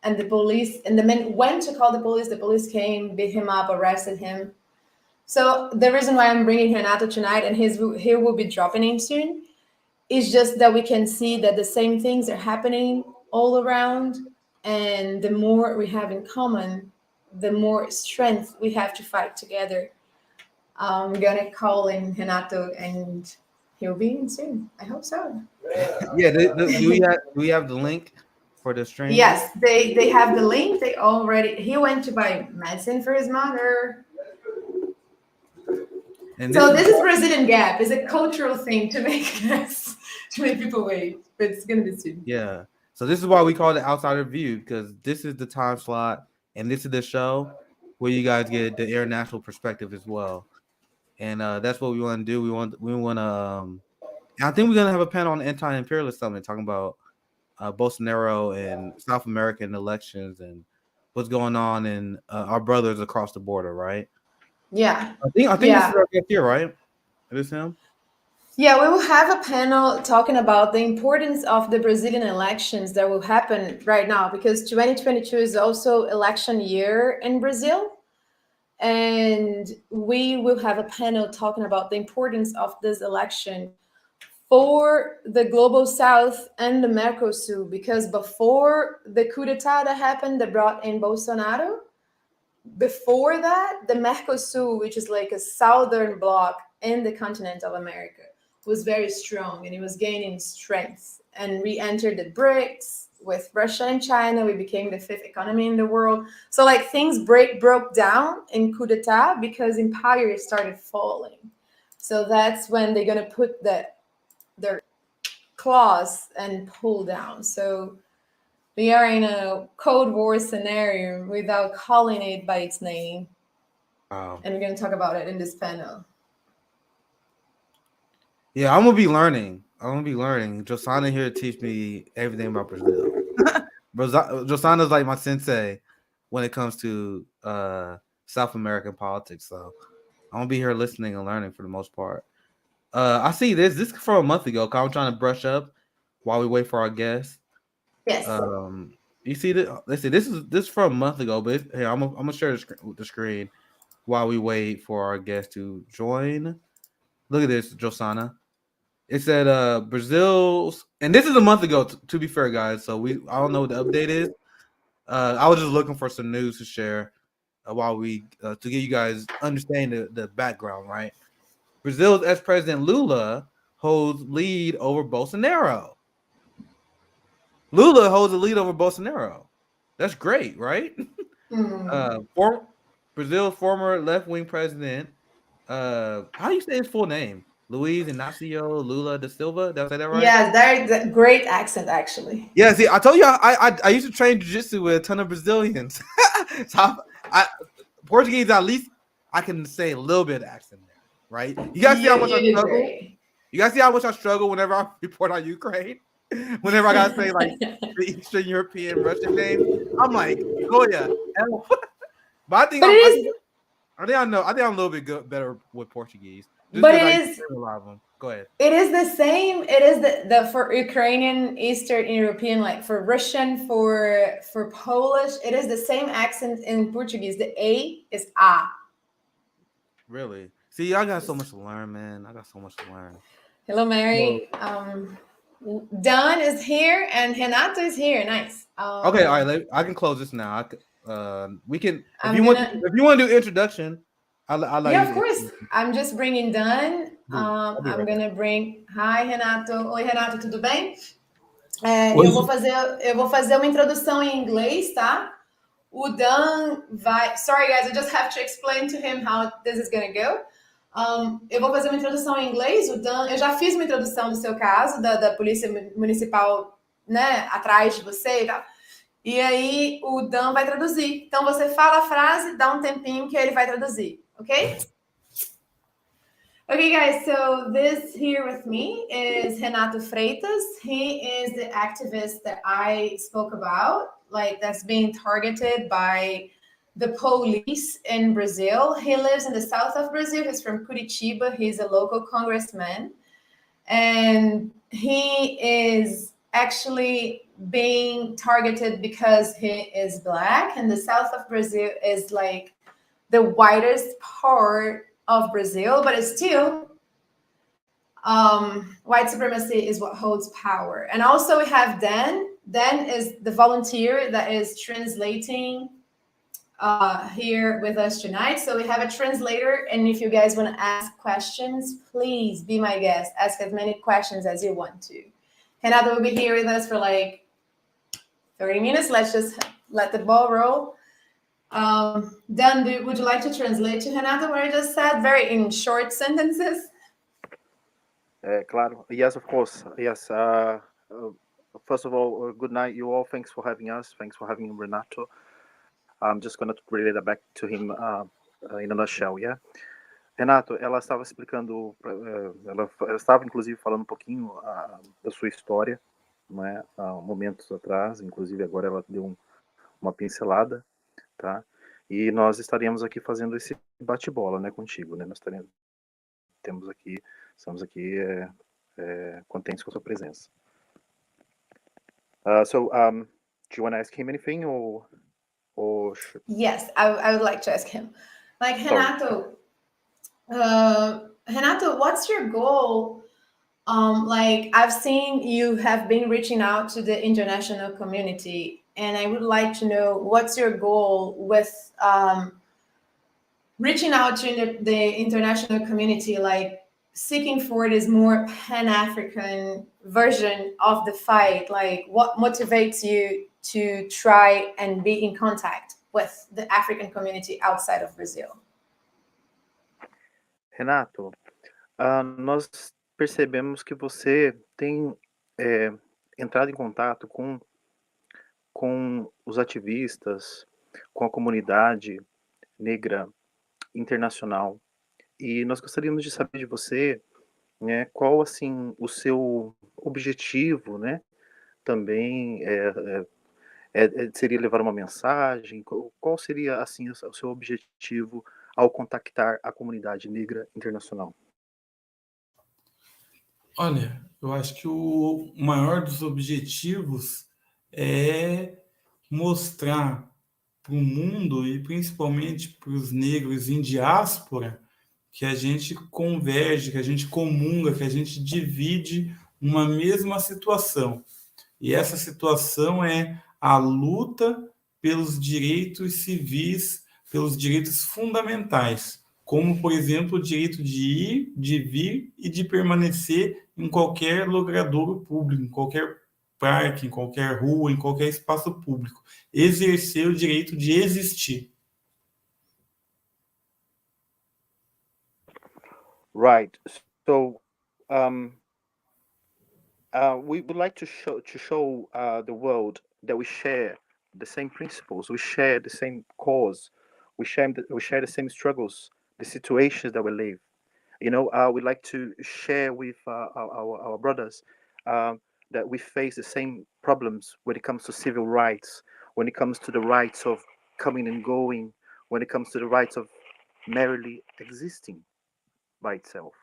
and the man went to call the police. The police came, beat him up, arrested him. So the reason why I'm bringing Renato tonight, and he will be dropping in soon, it's just that we can see that the same things are happening all around, and the more we have in common, the more strength we have to fight together. I'm gonna call in Renato, and he'll be in soon. I hope so. Yeah, do we have the link for the stream? Yes, they have the link. He went to buy medicine for his mother. And so this is Brazilian Gap. It's a cultural thing to make people wait, but it's gonna be soon. Yeah. So this is why we call it Outsider View, because this is the time slot and this is the show where you guys get the international perspective as well. And that's what we want to do. We want to. I think we're gonna have a panel on the anti-imperialist summit talking about Bolsonaro and South American elections and what's going on in our brothers across the border, right? Yeah. I think this is our guest here, right? Is this him? Yeah, we will have a panel talking about the importance of the Brazilian elections that will happen right now, because 2022 is also election year in Brazil. And we will have a panel talking about the importance of this election for the Global South and the Mercosul, because before the coup d'etat that happened that brought in Bolsonaro, before that, the Mercosul, which is like a southern bloc in the continent of America, was very strong, and it was gaining strength and we entered the BRICS with Russia and China. We became the 5th economy in the world. So like things broke down in coup d'etat because empires started falling. So that's when they're gonna put their claws and pull down. So we are in a Cold War scenario without calling it by its name. Wow. And we're going to talk about it in this panel. Yeah, I'm gonna be learning. Josana here to teach me everything about Brazil. Josana's like my sensei when it comes to South American politics. So I'm gonna be here listening and learning for the most part. I see this. This is from a month ago. I'm trying to brush up while we wait for our guests. Yes. You see this? Let's see. This is from a month ago, but here I'm gonna share the screen while we wait for our guests to join. Look at this, Josana. It said Brazil's, and this is a month ago. To be fair, guys, so I don't know what the update is. I was just looking for some news to share while we to give you guys understand the background, right? Brazil's ex-president Lula holds lead over Bolsonaro. Lula holds a lead over Bolsonaro. That's great, right? Brazil's former left-wing president. How do you say his full name? Luiz Inácio Lula da Silva. Did I say that right? Yeah, that's a great accent, actually. Yeah, see, I told you I used to train jiu-jitsu with a ton of Brazilians. So Portuguese, at least I can say a little bit of accent there, right? You guys see how much I struggle? Great. You guys see how much I struggle whenever I report on Ukraine? Whenever I gotta say like the Eastern European Russian names, I'm like, oh yeah. But I think I think I'm a little bit better with Portuguese. But it is a lot of them. Go ahead. It is the same. It is the for Ukrainian, Eastern European, like for Russian, for Polish, it is the same accent in Portuguese. The A is A. Really? See, I got so much to learn, man. I got so much to learn. Hello, Mary. Don is here and Renato is here. Nice. Okay, all right. I can close this now. We can. If you want to do introduction, yeah, of course. I'm just bringing Don. I'm gonna bring. Hi, Renato. Oi, Renato, tudo bem? Eu vou fazer uma introdução em inglês, tá? O Dan vai. Sorry, guys. I just have to explain to him how this is gonna go. Eu vou fazer uma introdução em inglês. O Dan, eu já fiz uma introdução do seu caso, da Polícia Municipal, né, atrás de você e tal. E aí o Dan vai traduzir. Então você fala a frase, dá um tempinho que ele vai traduzir, ok? Okay, guys, so this here with me is Renato Freitas. He is the activist that I spoke about, like that's being targeted by the police in Brazil. He lives in the south of Brazil. He's from Curitiba. He's a local congressman. And he is actually being targeted because he is Black. And the south of Brazil is like the widest part of Brazil, but it's still white supremacy is what holds power. And also we have Dan. Dan is the volunteer that is translating here with us tonight. So we have a translator, and if you guys want to ask questions, please be my guest. Ask as many questions as you want to. Renato will be here with us for like 30 minutes. Let's just let the ball roll. Dan, would you like to translate to Renato what I just said, very in short sentences? Claro. Yes, of course. Yes. First of all, good night, you all. Thanks for having us. Thanks for having Renato. I'm just going to relay that back to him in a nutshell, yeah? Renato, ela estava explicando, ela estava inclusive falando um pouquinho da sua história, né, momentos atrás, inclusive agora ela deu uma pincelada, tá? E nós estaremos aqui fazendo esse bate-bola, né, contigo, né? Nós estamos aqui contentes com a sua presença. So, do you want to ask him anything or Yes, I would like to ask him. Like, Renato, Renato, what's your goal? Like, I've seen you have been reaching out to the international community, and I would like to know what's your goal with reaching out to the international community. Like, seeking for this more Pan-African version of the fight? Like, what motivates you to try and be in contact with the African community outside of Brazil? Renato, nós percebemos que você tem entrado em contato com os ativistas, com a comunidade negra internacional. E nós gostaríamos de saber de você, né, qual assim o seu objetivo, né? Também seria levar uma mensagem. Qual seria assim o seu objetivo ao contactar a comunidade negra internacional? Olha, eu acho que o maior dos objetivos é mostrar para o mundo e principalmente para os negros em diáspora que a gente converge, que a gente comunga, que a gente divide uma mesma situação. E essa situação é a luta pelos direitos civis, pelos direitos fundamentais, como, por exemplo, o direito de ir, de vir e de permanecer em qualquer logradouro público, em qualquer parque, em qualquer rua, em qualquer espaço público. Exercer o direito de existir. Right. So, we would like to show the world that we share the same principles, we share the same cause, we share the same struggles, the situations that we live. You know, we'd like to share with our brothers that we face the same problems when it comes to civil rights, when it comes to the rights of coming and going, when it comes to the rights of merely existing by itself.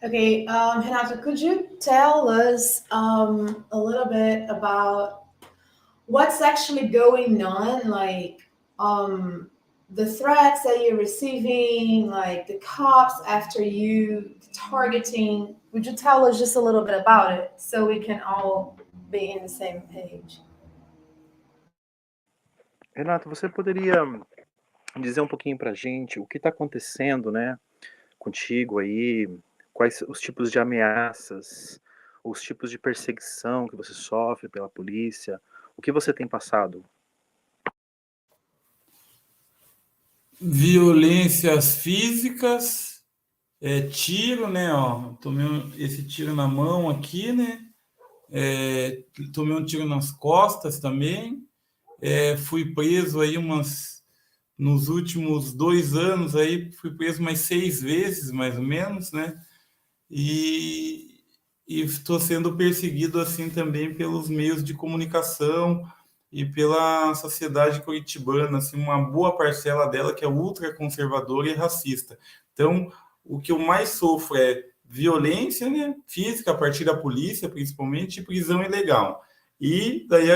Okay, Renato, could you tell us a little bit about what's actually going on, like the threats that you're receiving, like the cops after you, targeting? Would you tell us just a little bit about it so we can all be in the same page? Renato, você poderia dizer um pouquinho pra gente o que está acontecendo, né, contigo aí, quais os tipos de ameaças, os tipos de perseguição que você sofre pela polícia, o que você tem passado? Violências físicas, tiro, né? Ó, tomei esse tiro na mão aqui, né? Tomei um tiro nas costas também. Fui preso aí nos últimos 2 anos aí, fui preso mais 6 vezes, mais ou menos, né? E estou sendo perseguido assim também pelos meios de comunicação e pela sociedade curitibana, assim, uma boa parcela dela que é ultraconservadora e racista. Então, o que eu mais sofro é violência, né, física a partir da polícia, principalmente, e prisão ilegal. E daí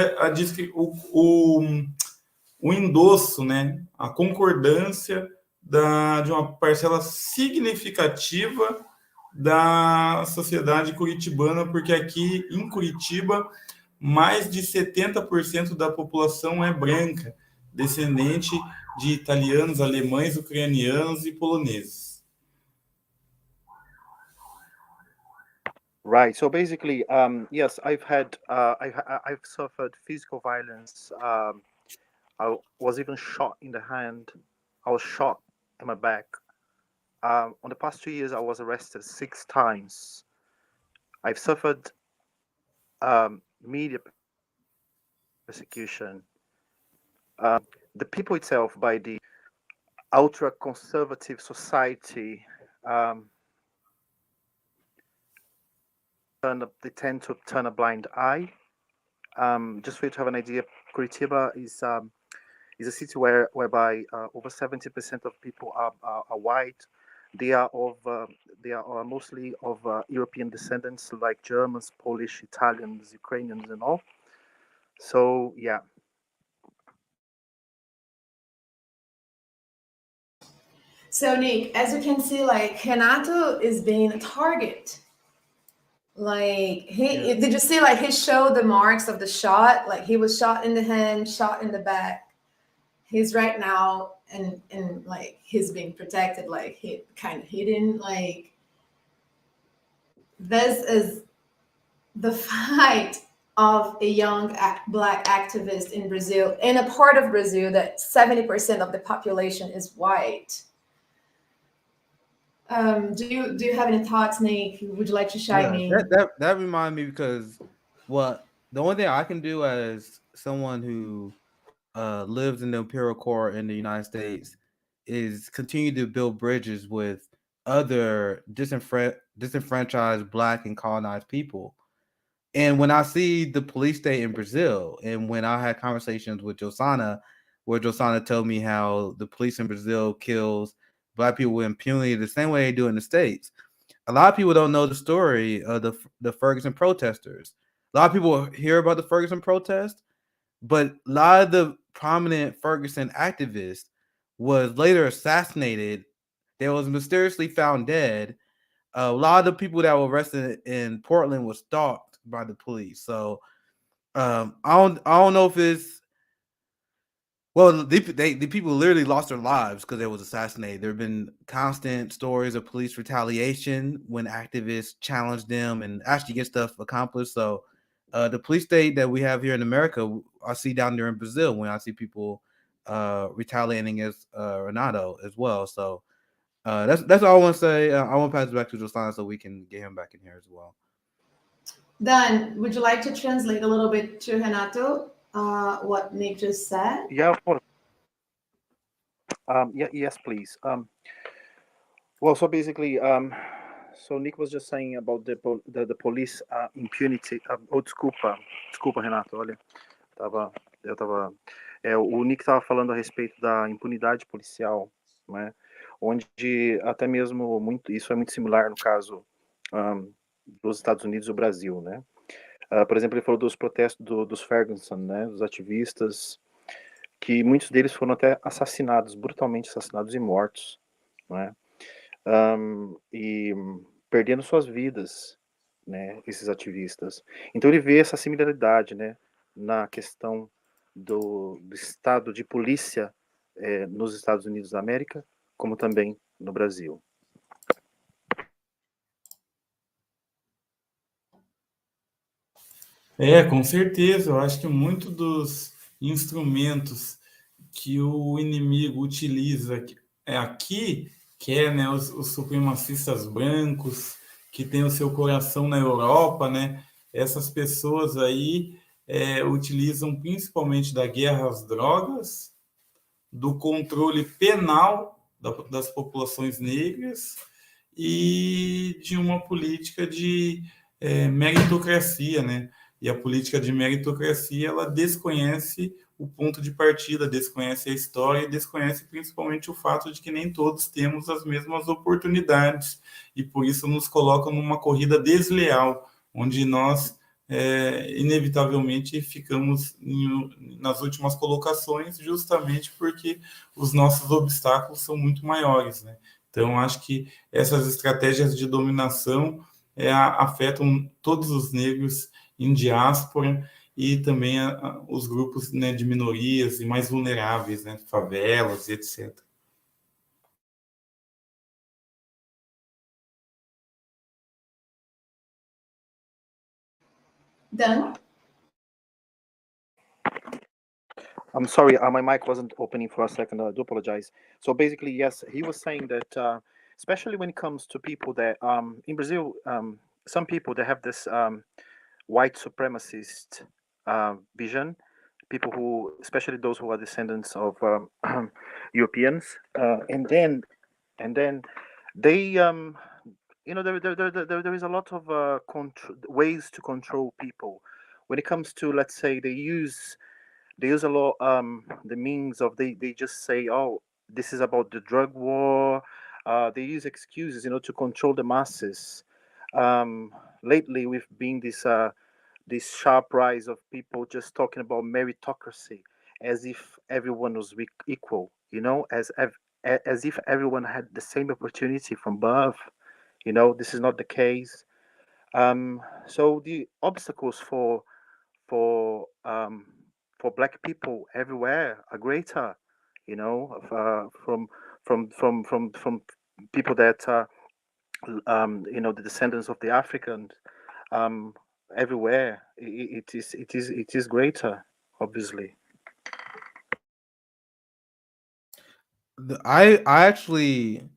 o endosso, né, a concordância de uma parcela significativa da sociedade curitibana, porque aqui em Curitiba mais de 70% da população é branca, descendente de italianos, alemães, ucranianos e poloneses. Right. So basically, yes, I've suffered physical violence. I was even shot in the hand. I was shot in my back. On the past 2 years, I was arrested 6 times. I've suffered media persecution. The people itself, by the ultra-conservative society, they tend to turn a blind eye. Just for you to have an idea, Curitiba is a city whereby over 70% of people are white. They are mostly of European descendants, like Germans, Polish, Italians, Ukrainians, and all. So yeah. So Nick, as you can see, like Renato is being a target. Like did you see like he showed the marks of the shot? Like he was shot in the hand, shot in the back. he's right now and like he's being protected, like he kind of hidden. Like this is the fight of a young black activist in Brazil, in a part of Brazil that 70% of the population is white. Do you have any thoughts, Nick? Would you like to chime in? That reminds me because the only thing I can do as someone who lives in the imperial core in the United States is continue to build bridges with other disenfranchised black and colonized people. And when I see the police state in Brazil, and when I had conversations with Josana, where Josana told me how the police in Brazil kills black people with impunity the same way they do in the States, a lot of people don't know the story of the Ferguson protesters. A lot of people hear about the Ferguson protest, but a lot of the prominent Ferguson activists was later assassinated. They was mysteriously found dead. A lot of the people that were arrested in Portland was stalked by the police. So I don't know if it's the people literally lost their lives because they was assassinated. There have been constant stories of police retaliation when activists challenge them and actually get stuff accomplished. So the police state that we have here in America, I see down there in Brazil when I see people retaliating against Renato as well. So that's all I want to say. I want to pass it back to Josana so we can get him back in here as well. Dan, would you like to translate a little bit to Renato what Nick just said? Yeah, of course. Yes, please. Well, so basically, so Nick was just saying about the police impunity. Oh, desculpa, Renato. Olha, eu tava. O Nick estava falando a respeito da impunidade policial, né? Onde até mesmo isso é muito similar no caso dos Estados Unidos e do Brasil, né? Por exemplo, ele falou dos protestos dos Ferguson, né? Dos ativistas, que muitos deles foram até assassinados, brutalmente assassinados e mortos, né? E perdendo suas vidas, né? Esses ativistas. Então ele vê essa similaridade, né? Na questão do estado de polícia nos Estados Unidos da América, como também no Brasil. Com certeza. Eu acho que muito dos instrumentos que o inimigo utiliza aqui, que é, né, os supremacistas brancos, que tem o seu coração na Europa, né? Essas pessoas aí utilizam principalmente da guerra às drogas, do controle penal das populações negras e de uma política de meritocracia, né? E a política de meritocracia, ela desconhece o ponto de partida, desconhece a história e desconhece principalmente o fato de que nem todos temos as mesmas oportunidades e por isso nos colocam numa corrida desleal, onde nós inevitavelmente ficamos nas últimas colocações justamente porque os nossos obstáculos são muito maiores, né? Então, acho que essas estratégias de dominação afetam todos os negros em diáspora e também os grupos, né, de minorias e mais vulneráveis, né, favelas e etc. Dan? I'm sorry, my mic wasn't opening for a second. I do apologize. So basically, yes, he was saying that, especially when it comes to people that in Brazil, some people that have this white supremacist vision, people who, especially those who are descendants of Europeans, and then they, there is a lot of ways to control people. When it comes to, let's say, they use a lot the means of they just say, oh, this is about the drug war. They use excuses, to control the masses. Lately, we've been this sharp rise of people just talking about meritocracy as if everyone was equal, as if everyone had the same opportunity from birth. This is not the case. So the obstacles for Black people everywhere are greater. you know, from people that you know, the descendants of the Africans, everywhere. It is greater, obviously. I actually,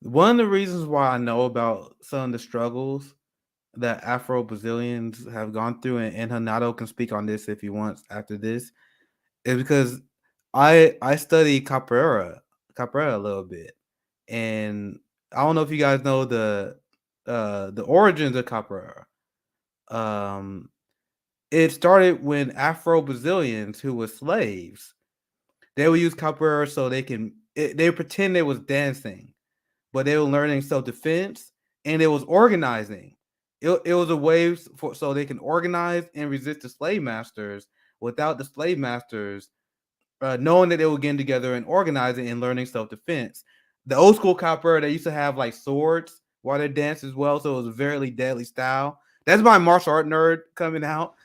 one of the reasons why I know about some of the struggles that Afro Brazilians have gone through, and Renato can speak on this if he wants after this, is because I study capoeira a little bit, and I don't know if you guys know the origins of capoeira. It started when Afro Brazilians who were slaves, they would use capoeira so they pretend they was dancing, but they were learning self-defense, and it was organizing. It was a way so they can organize and resist the slave masters without the slave masters knowing that they were getting together and organizing and learning self-defense. The old school capoeira, they used to have like swords while they danced as well, so it was a very deadly style. That's my martial art nerd coming out.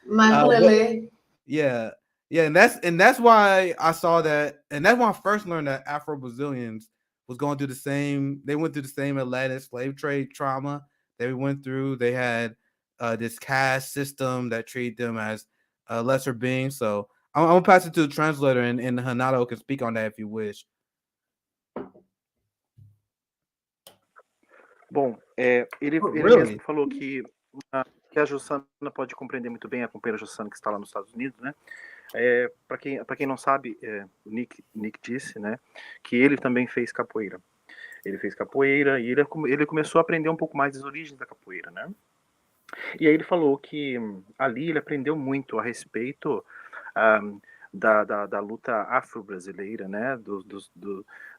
Yeah, and that's why I saw that, and that's when I first learned that Afro Brazilians was going through the same. They went through the same Atlantic slave trade trauma that we went through. They had this caste system that treated them as lesser beings. So I'm gonna pass it to the translator, and Renato can speak on that if you wish. Bom, ele mesmo falou que a Jussana pode compreender muito bem, a companheira Jussana que está lá nos Estados Unidos, né? Para quem não sabe, o Nick disse, né, que ele também fez capoeira. Ele fez capoeira e ele começou a aprender um pouco mais das origens da capoeira, né? E aí ele falou que ali ele aprendeu muito a respeito da luta afro-brasileira, né?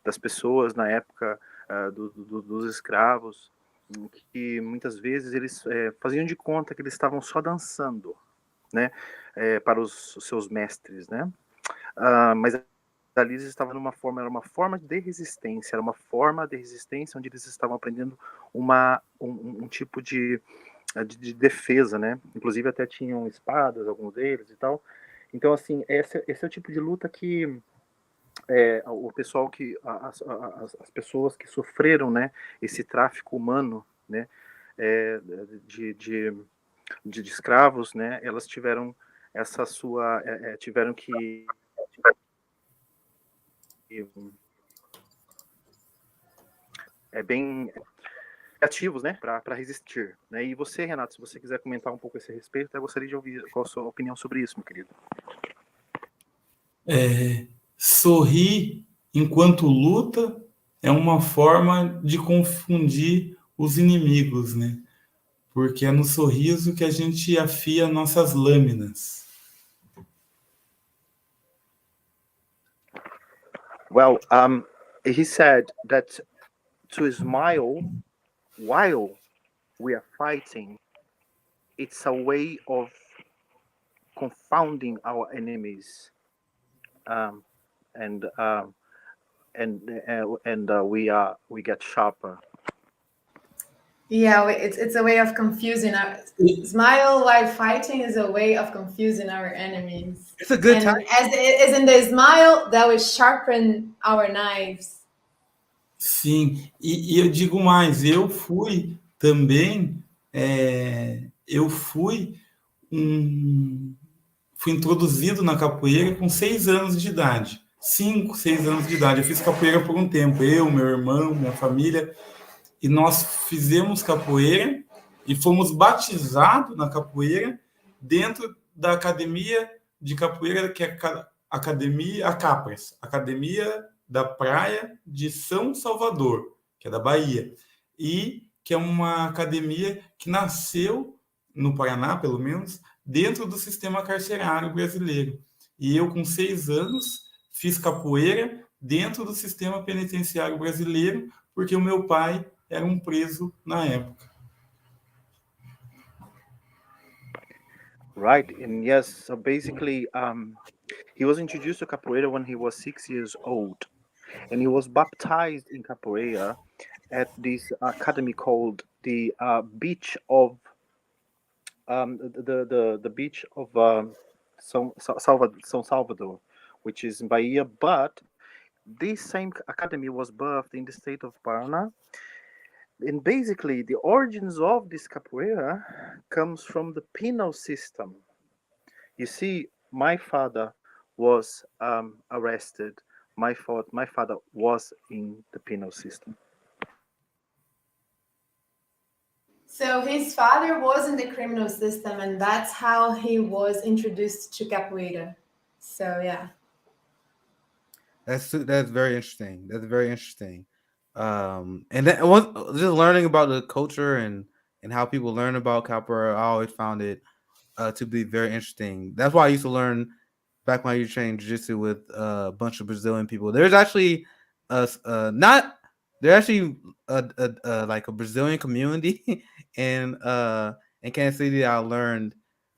Das pessoas na época dos escravos, que muitas vezes eles faziam de conta que eles estavam só dançando, né? Para os seus mestres, né? Mas ali eles estavam era uma forma de resistência, onde eles estavam aprendendo um tipo de defesa, né? Inclusive até tinham espadas, alguns deles e tal. Então, assim, esse é o tipo de luta que o pessoal as pessoas que sofreram, né, esse tráfico humano, né, de escravos, né, elas tiveram essa sua tiveram que bem ativos, né, para resistir, né? E você, Renato, se você quiser comentar um pouco a esse respeito, eu gostaria de ouvir qual a sua opinião sobre isso, meu querido. Sorrir enquanto luta é uma forma de confundir os inimigos, né? Porque é no sorriso que a gente afia nossas lâminas. Well, he said that to smile while we are fighting, it's a way of confounding our enemies, and we get sharper. Yeah, it's a way of confusing our smile while fighting is a way of confusing our enemies. It's a good time. As in the smile that will sharpen our knives. Sim, e eu digo mais, eu fui também, fui introduzido na capoeira com 6 anos de idade. 5, 6 anos de idade. Eu fiz capoeira por um tempo, eu, meu irmão, minha família, e nós fizemos capoeira e fomos batizados na capoeira dentro da academia de capoeira, que é a Academia Acapras, Academia da Praia de São Salvador, que é da Bahia, e que é uma academia que nasceu no Paraná, pelo menos, dentro do sistema carcerário brasileiro. E eu, com 6 anos, fiz capoeira dentro do sistema penitenciário brasileiro, porque o meu pai era um preso na época. Right, and yes, so basically, he was introduced to capoeira when he was 6 years old, and he was baptized in capoeira at this academy called the Beach of the Beach of São Salvador, which is in Bahia. But this same academy was birthed in the state of Paraná. And basically, the origins of this capoeira comes from the penal system. You see, my father was arrested. My father was in the penal system. So his father was in the criminal system, and that's how he was introduced to capoeira. So yeah. That's very interesting. That's very interesting. And that was just learning about the culture and how people learn about capoeira. I always found it to be very interesting. That's why I used to learn back when I used to train jiu-jitsu with a bunch of Brazilian people. There's actually not there's actually like a Brazilian community in Kansas City that I learned.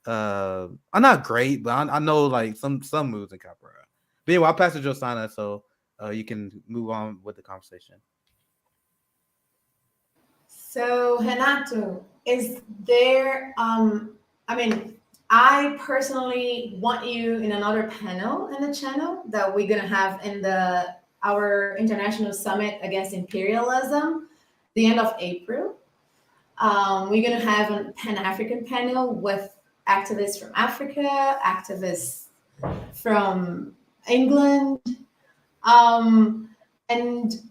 I'm not great, but I know like some moves in capoeira. But anyway, I'll pass to Josana so you can move on with the conversation. So Renato, is there I mean, I personally want you in another panel in the channel that we're gonna have in our international summit against imperialism, the end of April. We're gonna have a Pan-African panel with activists from Africa, activists from England, and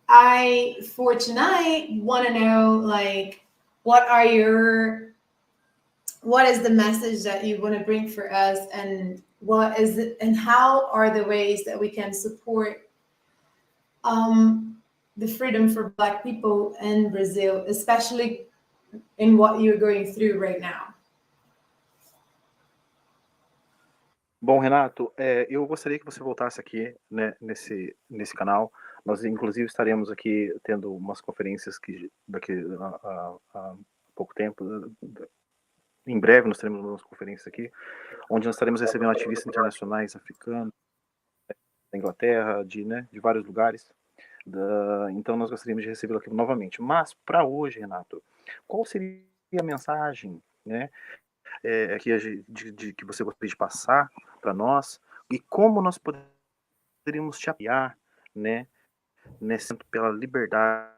I, for tonight, want to know, like, what is the message that you want to bring for us, and what is it, and how are the ways that we can support the freedom for Black people in Brazil, especially in what you're going through right now? Bom, Renato, eu gostaria que você voltasse aqui, né, nesse canal. Nós, inclusive, estaremos aqui tendo umas conferências que daqui a pouco tempo, em breve nós teremos umas conferências aqui, onde nós estaremos recebendo ativistas internacionais africanos, da Inglaterra, de vários lugares. Então, nós gostaríamos de recebê-lo aqui novamente. Mas, para hoje, Renato, qual seria a mensagem, né, que você gostaria de passar para nós, e como nós poderíamos te apoiar, né, nesse pela liberdade?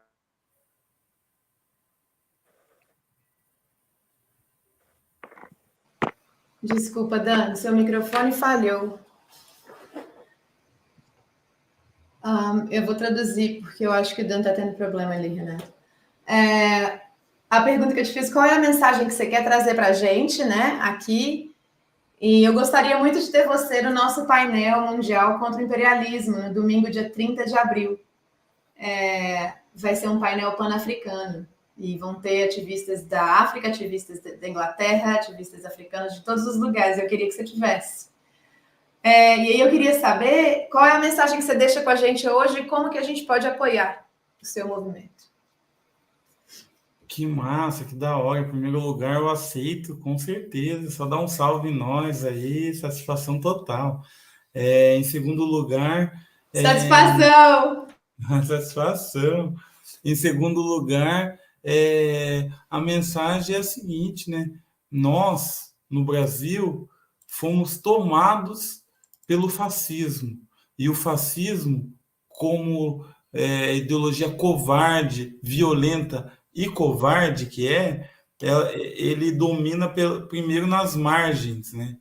Desculpa, Dan, seu microfone falhou. Eu vou traduzir, porque eu acho que o Dan está tendo problema ali, Renato. A pergunta que eu te fiz, qual é a mensagem que você quer trazer para a gente, né, aqui? E eu gostaria muito de ter você no nosso painel mundial contra o imperialismo, no domingo, dia 30 de abril. Vai ser um painel pan-africano. E vão ter ativistas da África, ativistas da Inglaterra, ativistas africanos de todos os lugares. Eu queria que você tivesse. E aí eu queria saber qual é a mensagem que você deixa com a gente hoje e como que a gente pode apoiar o seu movimento. Que massa, que da hora. Em primeiro lugar, eu aceito, com certeza. Só dá um salve em nós aí, satisfação total. Em segundo lugar... Satisfação! Satisfação. Em segundo lugar, a mensagem é a seguinte, né? Nós, no Brasil, fomos tomados pelo fascismo. E o fascismo, como ideologia covarde, violenta e covarde que ele domina primeiro nas margens, né?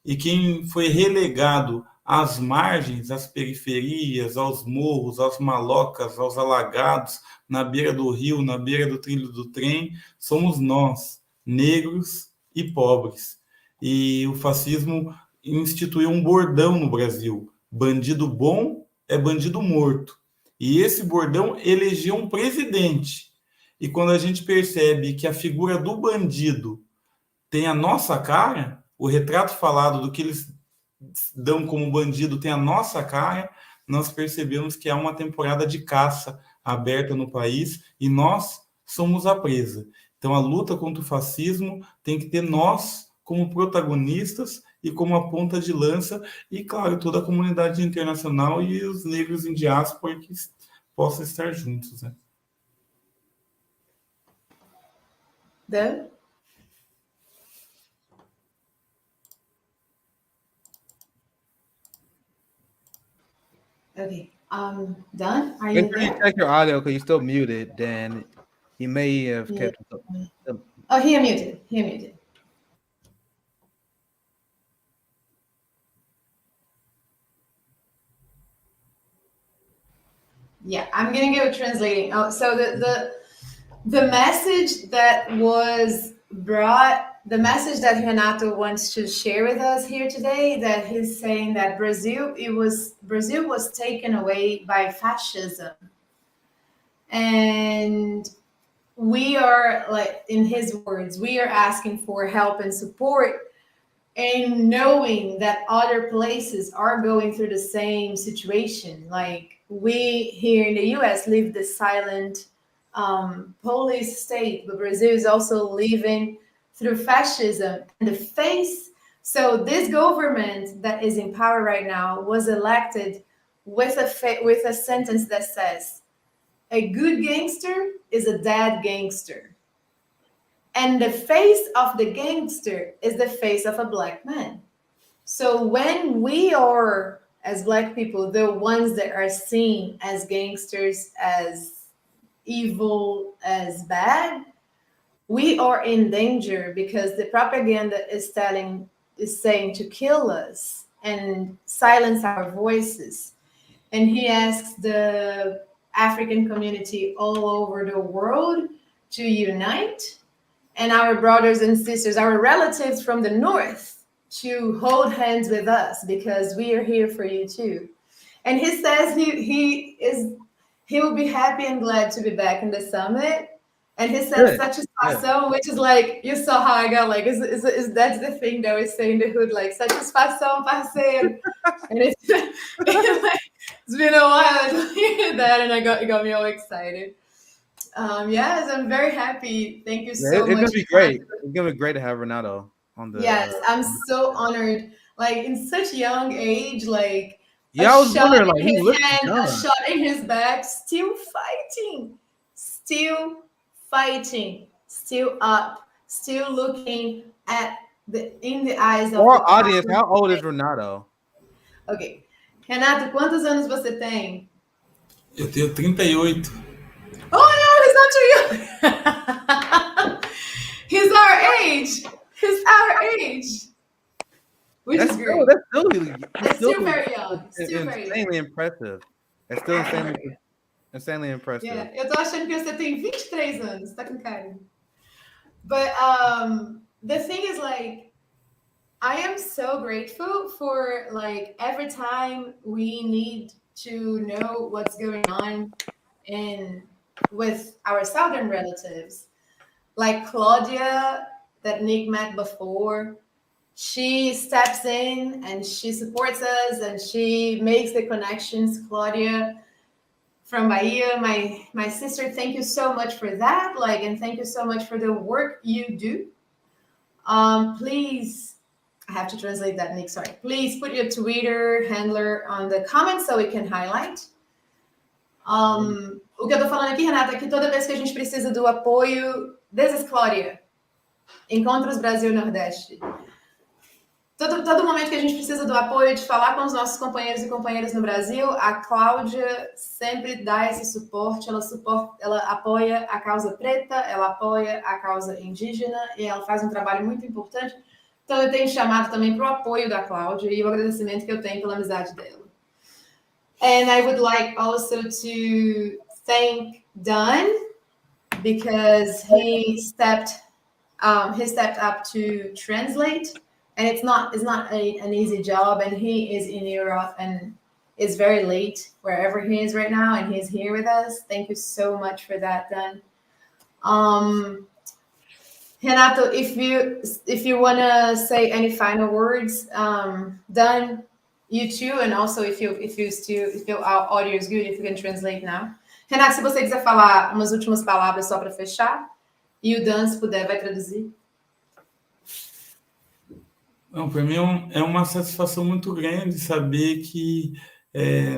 E quem foi relegado às margens, às periferias, aos morros, às malocas, aos alagados, na beira do rio, na beira do trilho do trem, somos nós, negros e pobres. E o fascismo instituiu um bordão no Brasil: bandido bom é bandido morto. E esse bordão elegeu um presidente. E quando a gente percebe que a figura do bandido tem a nossa cara, o retrato falado do que eles dão como bandido tem a nossa cara, nós percebemos que há uma temporada de caça aberta no país e nós somos a presa. Então a luta contra o fascismo tem que ter nós como protagonistas e como a ponta de lança, e claro, toda a comunidade internacional e os negros em diáspora que possam estar juntos, né? Dan? Ok. Dan, are Make you sure you there? check your audio because you're still muted. Then he may have kept. Oh, he unmuted. He unmuted. Yeah, I'm gonna go translating. Oh, so the message that was brought, the message that Renato wants to share with us here today, that he's saying that Brazil was taken away by fascism, and we are, like in his words, we are asking for help and support, and knowing that other places are going through the same situation. Like we here in the US live the silent police state, but Brazil is also living through fascism and the face. So this government that is in power right now was elected with a sentence that says, a good gangster is a dead gangster. And the face of the gangster is the face of a black man. So when we are, as black people, the ones that are seen as gangsters, as evil, as bad, we are in danger because the propaganda is saying to kill us and silence our voices. And he asks the African community all over the world to unite, and our brothers and sisters, our relatives from the north, to hold hands with us because we are here for you too. And he says he will be happy and glad to be back in the summit. And he said satisfação, which is like, you saw how I got like, is that's the thing that we say in the hood, like satisfação, parceiro. And it's been a while to hear that, and it got me all excited. Yes, I'm very happy. Thank you so much. It's gonna be great. It's gonna be great to have Renato on the. Yes, I'm so honored. Like in such young age, like yeah, I was wondering, like he looks a shot in his back, still fighting, still up, still looking at in the eyes of our audience. How old is Renato? Okay, Renato, quantos anos você tem? Eu tenho 38. Oh no, he's not too young. He's our age. He's our age. Which is great. That's still very young. Still very insanely impressive. It's still insanely impressive. Yeah, eu tô achando que você tem 23 anos. Tá com cara. But the thing is, like, I am so grateful for, like, every time we need to know what's going on with our southern relatives, like Claudia that Nick met before, she steps in and she supports us and she makes the connections. Claudia from Bahia, my sister, thank you so much for that. Like, and thank you so much for the work you do. Please, I have to translate that, Nick, sorry. Please put your Twitter handler on the comments so we can highlight. O que eu tô falando aqui, Renata, é que toda vez que a gente precisa do apoio, this is Claudia, Encontros Brasil Nordeste. Todo momento que a gente precisa do apoio, de falar com os nossos companheiros e companheiras no Brasil, a Cláudia sempre dá esse suporte, ela apoia a causa preta, ela apoia a causa indígena e ela faz um trabalho muito importante. Então eu tenho chamado também para o apoio da Cláudia e o agradecimento que eu tenho pela amizade dela. And I would like also to thank Dan because he stepped up to translate. And it's not an easy job, and he is in Europe and it's very late wherever he is right now, and he's here with us. Thank you so much for that, Dan. Renato, if you want to say any final words, Dan, you too, and also if your audio is good, if you can translate now. Renato, se você quiser falar umas últimas palavras só para fechar, e o Dan, se puder, vai traduzir. Não, para mim é uma satisfação muito grande saber que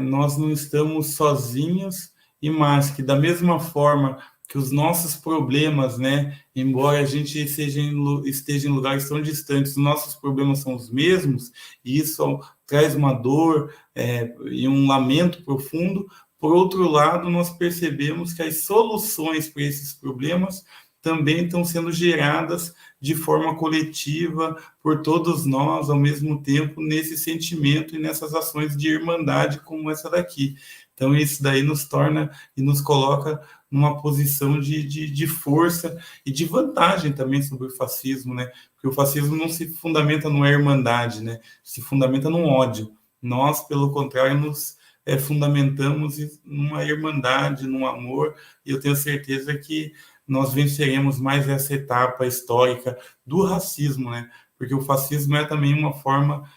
nós não estamos sozinhos e mais que da mesma forma que os nossos problemas, né, embora a gente esteja em lugares tão distantes, os nossos problemas são os mesmos e isso traz uma dor e um lamento profundo. Por outro lado, nós percebemos que as soluções para esses problemas também estão sendo geradas de forma coletiva por todos nós, ao mesmo tempo, nesse sentimento e nessas ações de irmandade como essa daqui. Então, isso daí nos torna e nos coloca numa posição de força e de vantagem também sobre o fascismo, né? Porque o fascismo não se fundamenta numa irmandade, né? Se fundamenta num ódio. Nós, pelo contrário, nos fundamentamos numa irmandade, num amor, e eu tenho certeza que nós venceremos mais essa etapa histórica do racismo, né? Porque o fascismo é também uma forma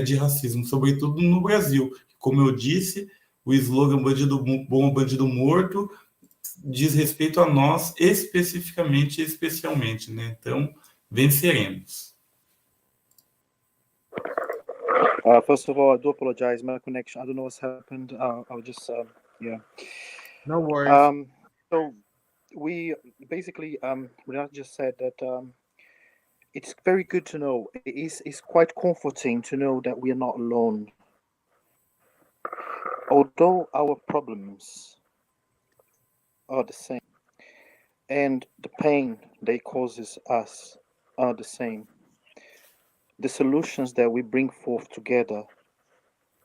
de racismo, sobretudo no Brasil. Como eu disse, o slogan bandido bom, bandido morto, diz respeito a nós especificamente e especialmente, né? Então, venceremos. First of all, I do apologize. My connection, I don't know what's happened. I'll just, yeah. No worries. So we basically, Renato just said that it's very good to know. It's quite comforting to know that we are not alone. Although our problems are the same, and the pain they causes us are the same, the solutions that we bring forth together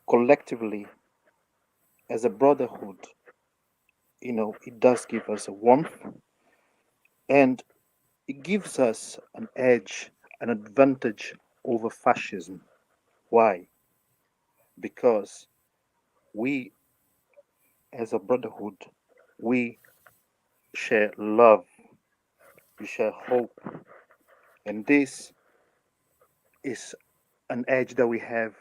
collectively as a brotherhood, it does give us a warmth, and it gives us an edge, an advantage over fascism. Why? Because we, as a brotherhood, we share love, we share hope, and this is an edge that we have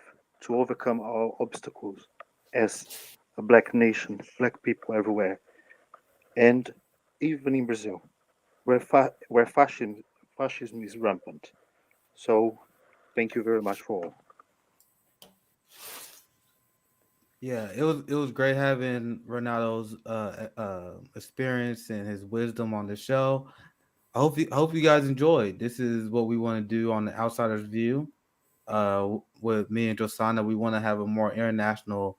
to overcome our obstacles as a black nation, black people everywhere, and even in Brazil, where fascism is rampant. So, thank you very much for all. Yeah, it was great having Renato's experience and his wisdom on the show. I hope you guys enjoyed. This is what we want to do on the Outsider's View. With me and Josana, we want to have a more international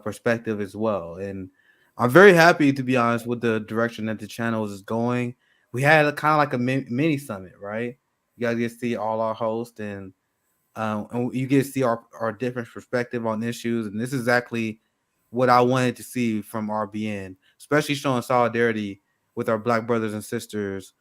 perspective as well. And I'm very happy, to be honest, with the direction that the channel is going. We had a kind of like a mini summit, right? You guys get to see all our hosts, and you get to see our different perspective on issues. And this is exactly what I wanted to see from RBN, especially showing solidarity with our Black brothers and sisters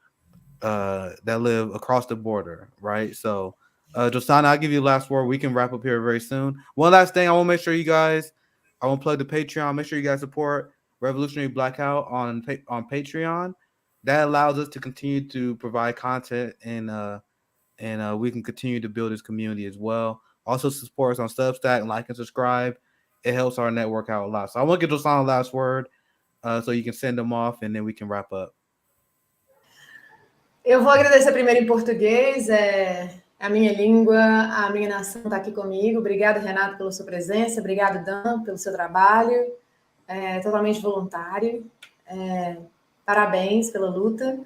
that live across the border, right? So, Josana, I'll give you the last word. We can wrap up here very soon. One last thing, I want to make sure you guys, I want to plug the Patreon. Make sure you guys support Revolutionary Blackout on Patreon. That allows us to continue to provide content, and we can continue to build this community as well. Also, support us on Substack and like and subscribe. It helps our network out a lot. So I want to give Josana the last word, so you can send them off, and then we can wrap up. Eu vou agradecer primeiro em português, a minha língua, a minha nação está aqui comigo. Obrigada, Renato, pela sua presença. Obrigado, Dan, pelo seu trabalho. Totalmente voluntário. Parabéns pela luta.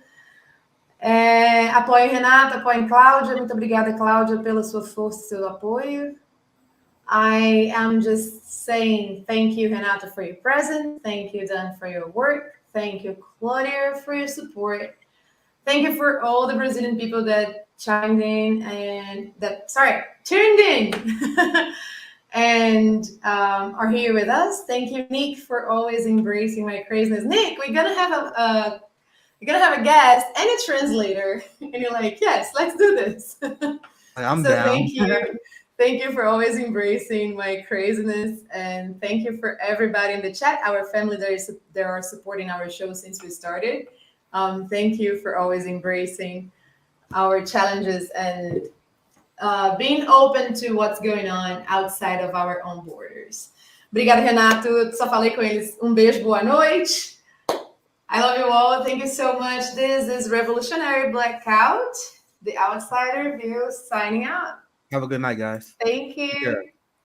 Apoiem Renato, apoiem Cláudia. Muito obrigada, Cláudia, pela sua força e seu apoio. I am just saying thank you, Renato, for your presence. Thank you, Dan, for your work. Thank you, Claudia, for your support. Thank you for all the Brazilian people that chimed in and tuned in and are here with us. Thank you, Nick, for always embracing my craziness. Nick, we're gonna have a guest and a translator, and you're like, yes, let's do this. I'm down. Thank you. Thank you for always embracing my craziness, and thank you for everybody in the chat, our family that are supporting our show since we started. Thank you for always embracing our challenges and being open to what's going on outside of our own borders. Obrigada, Renato. Só falei com eles. Beijo, boa noite. I love you all. Thank you so much. This is Revolutionary Blackout, the Outsider View, signing out. Have a good night, guys. Thank you.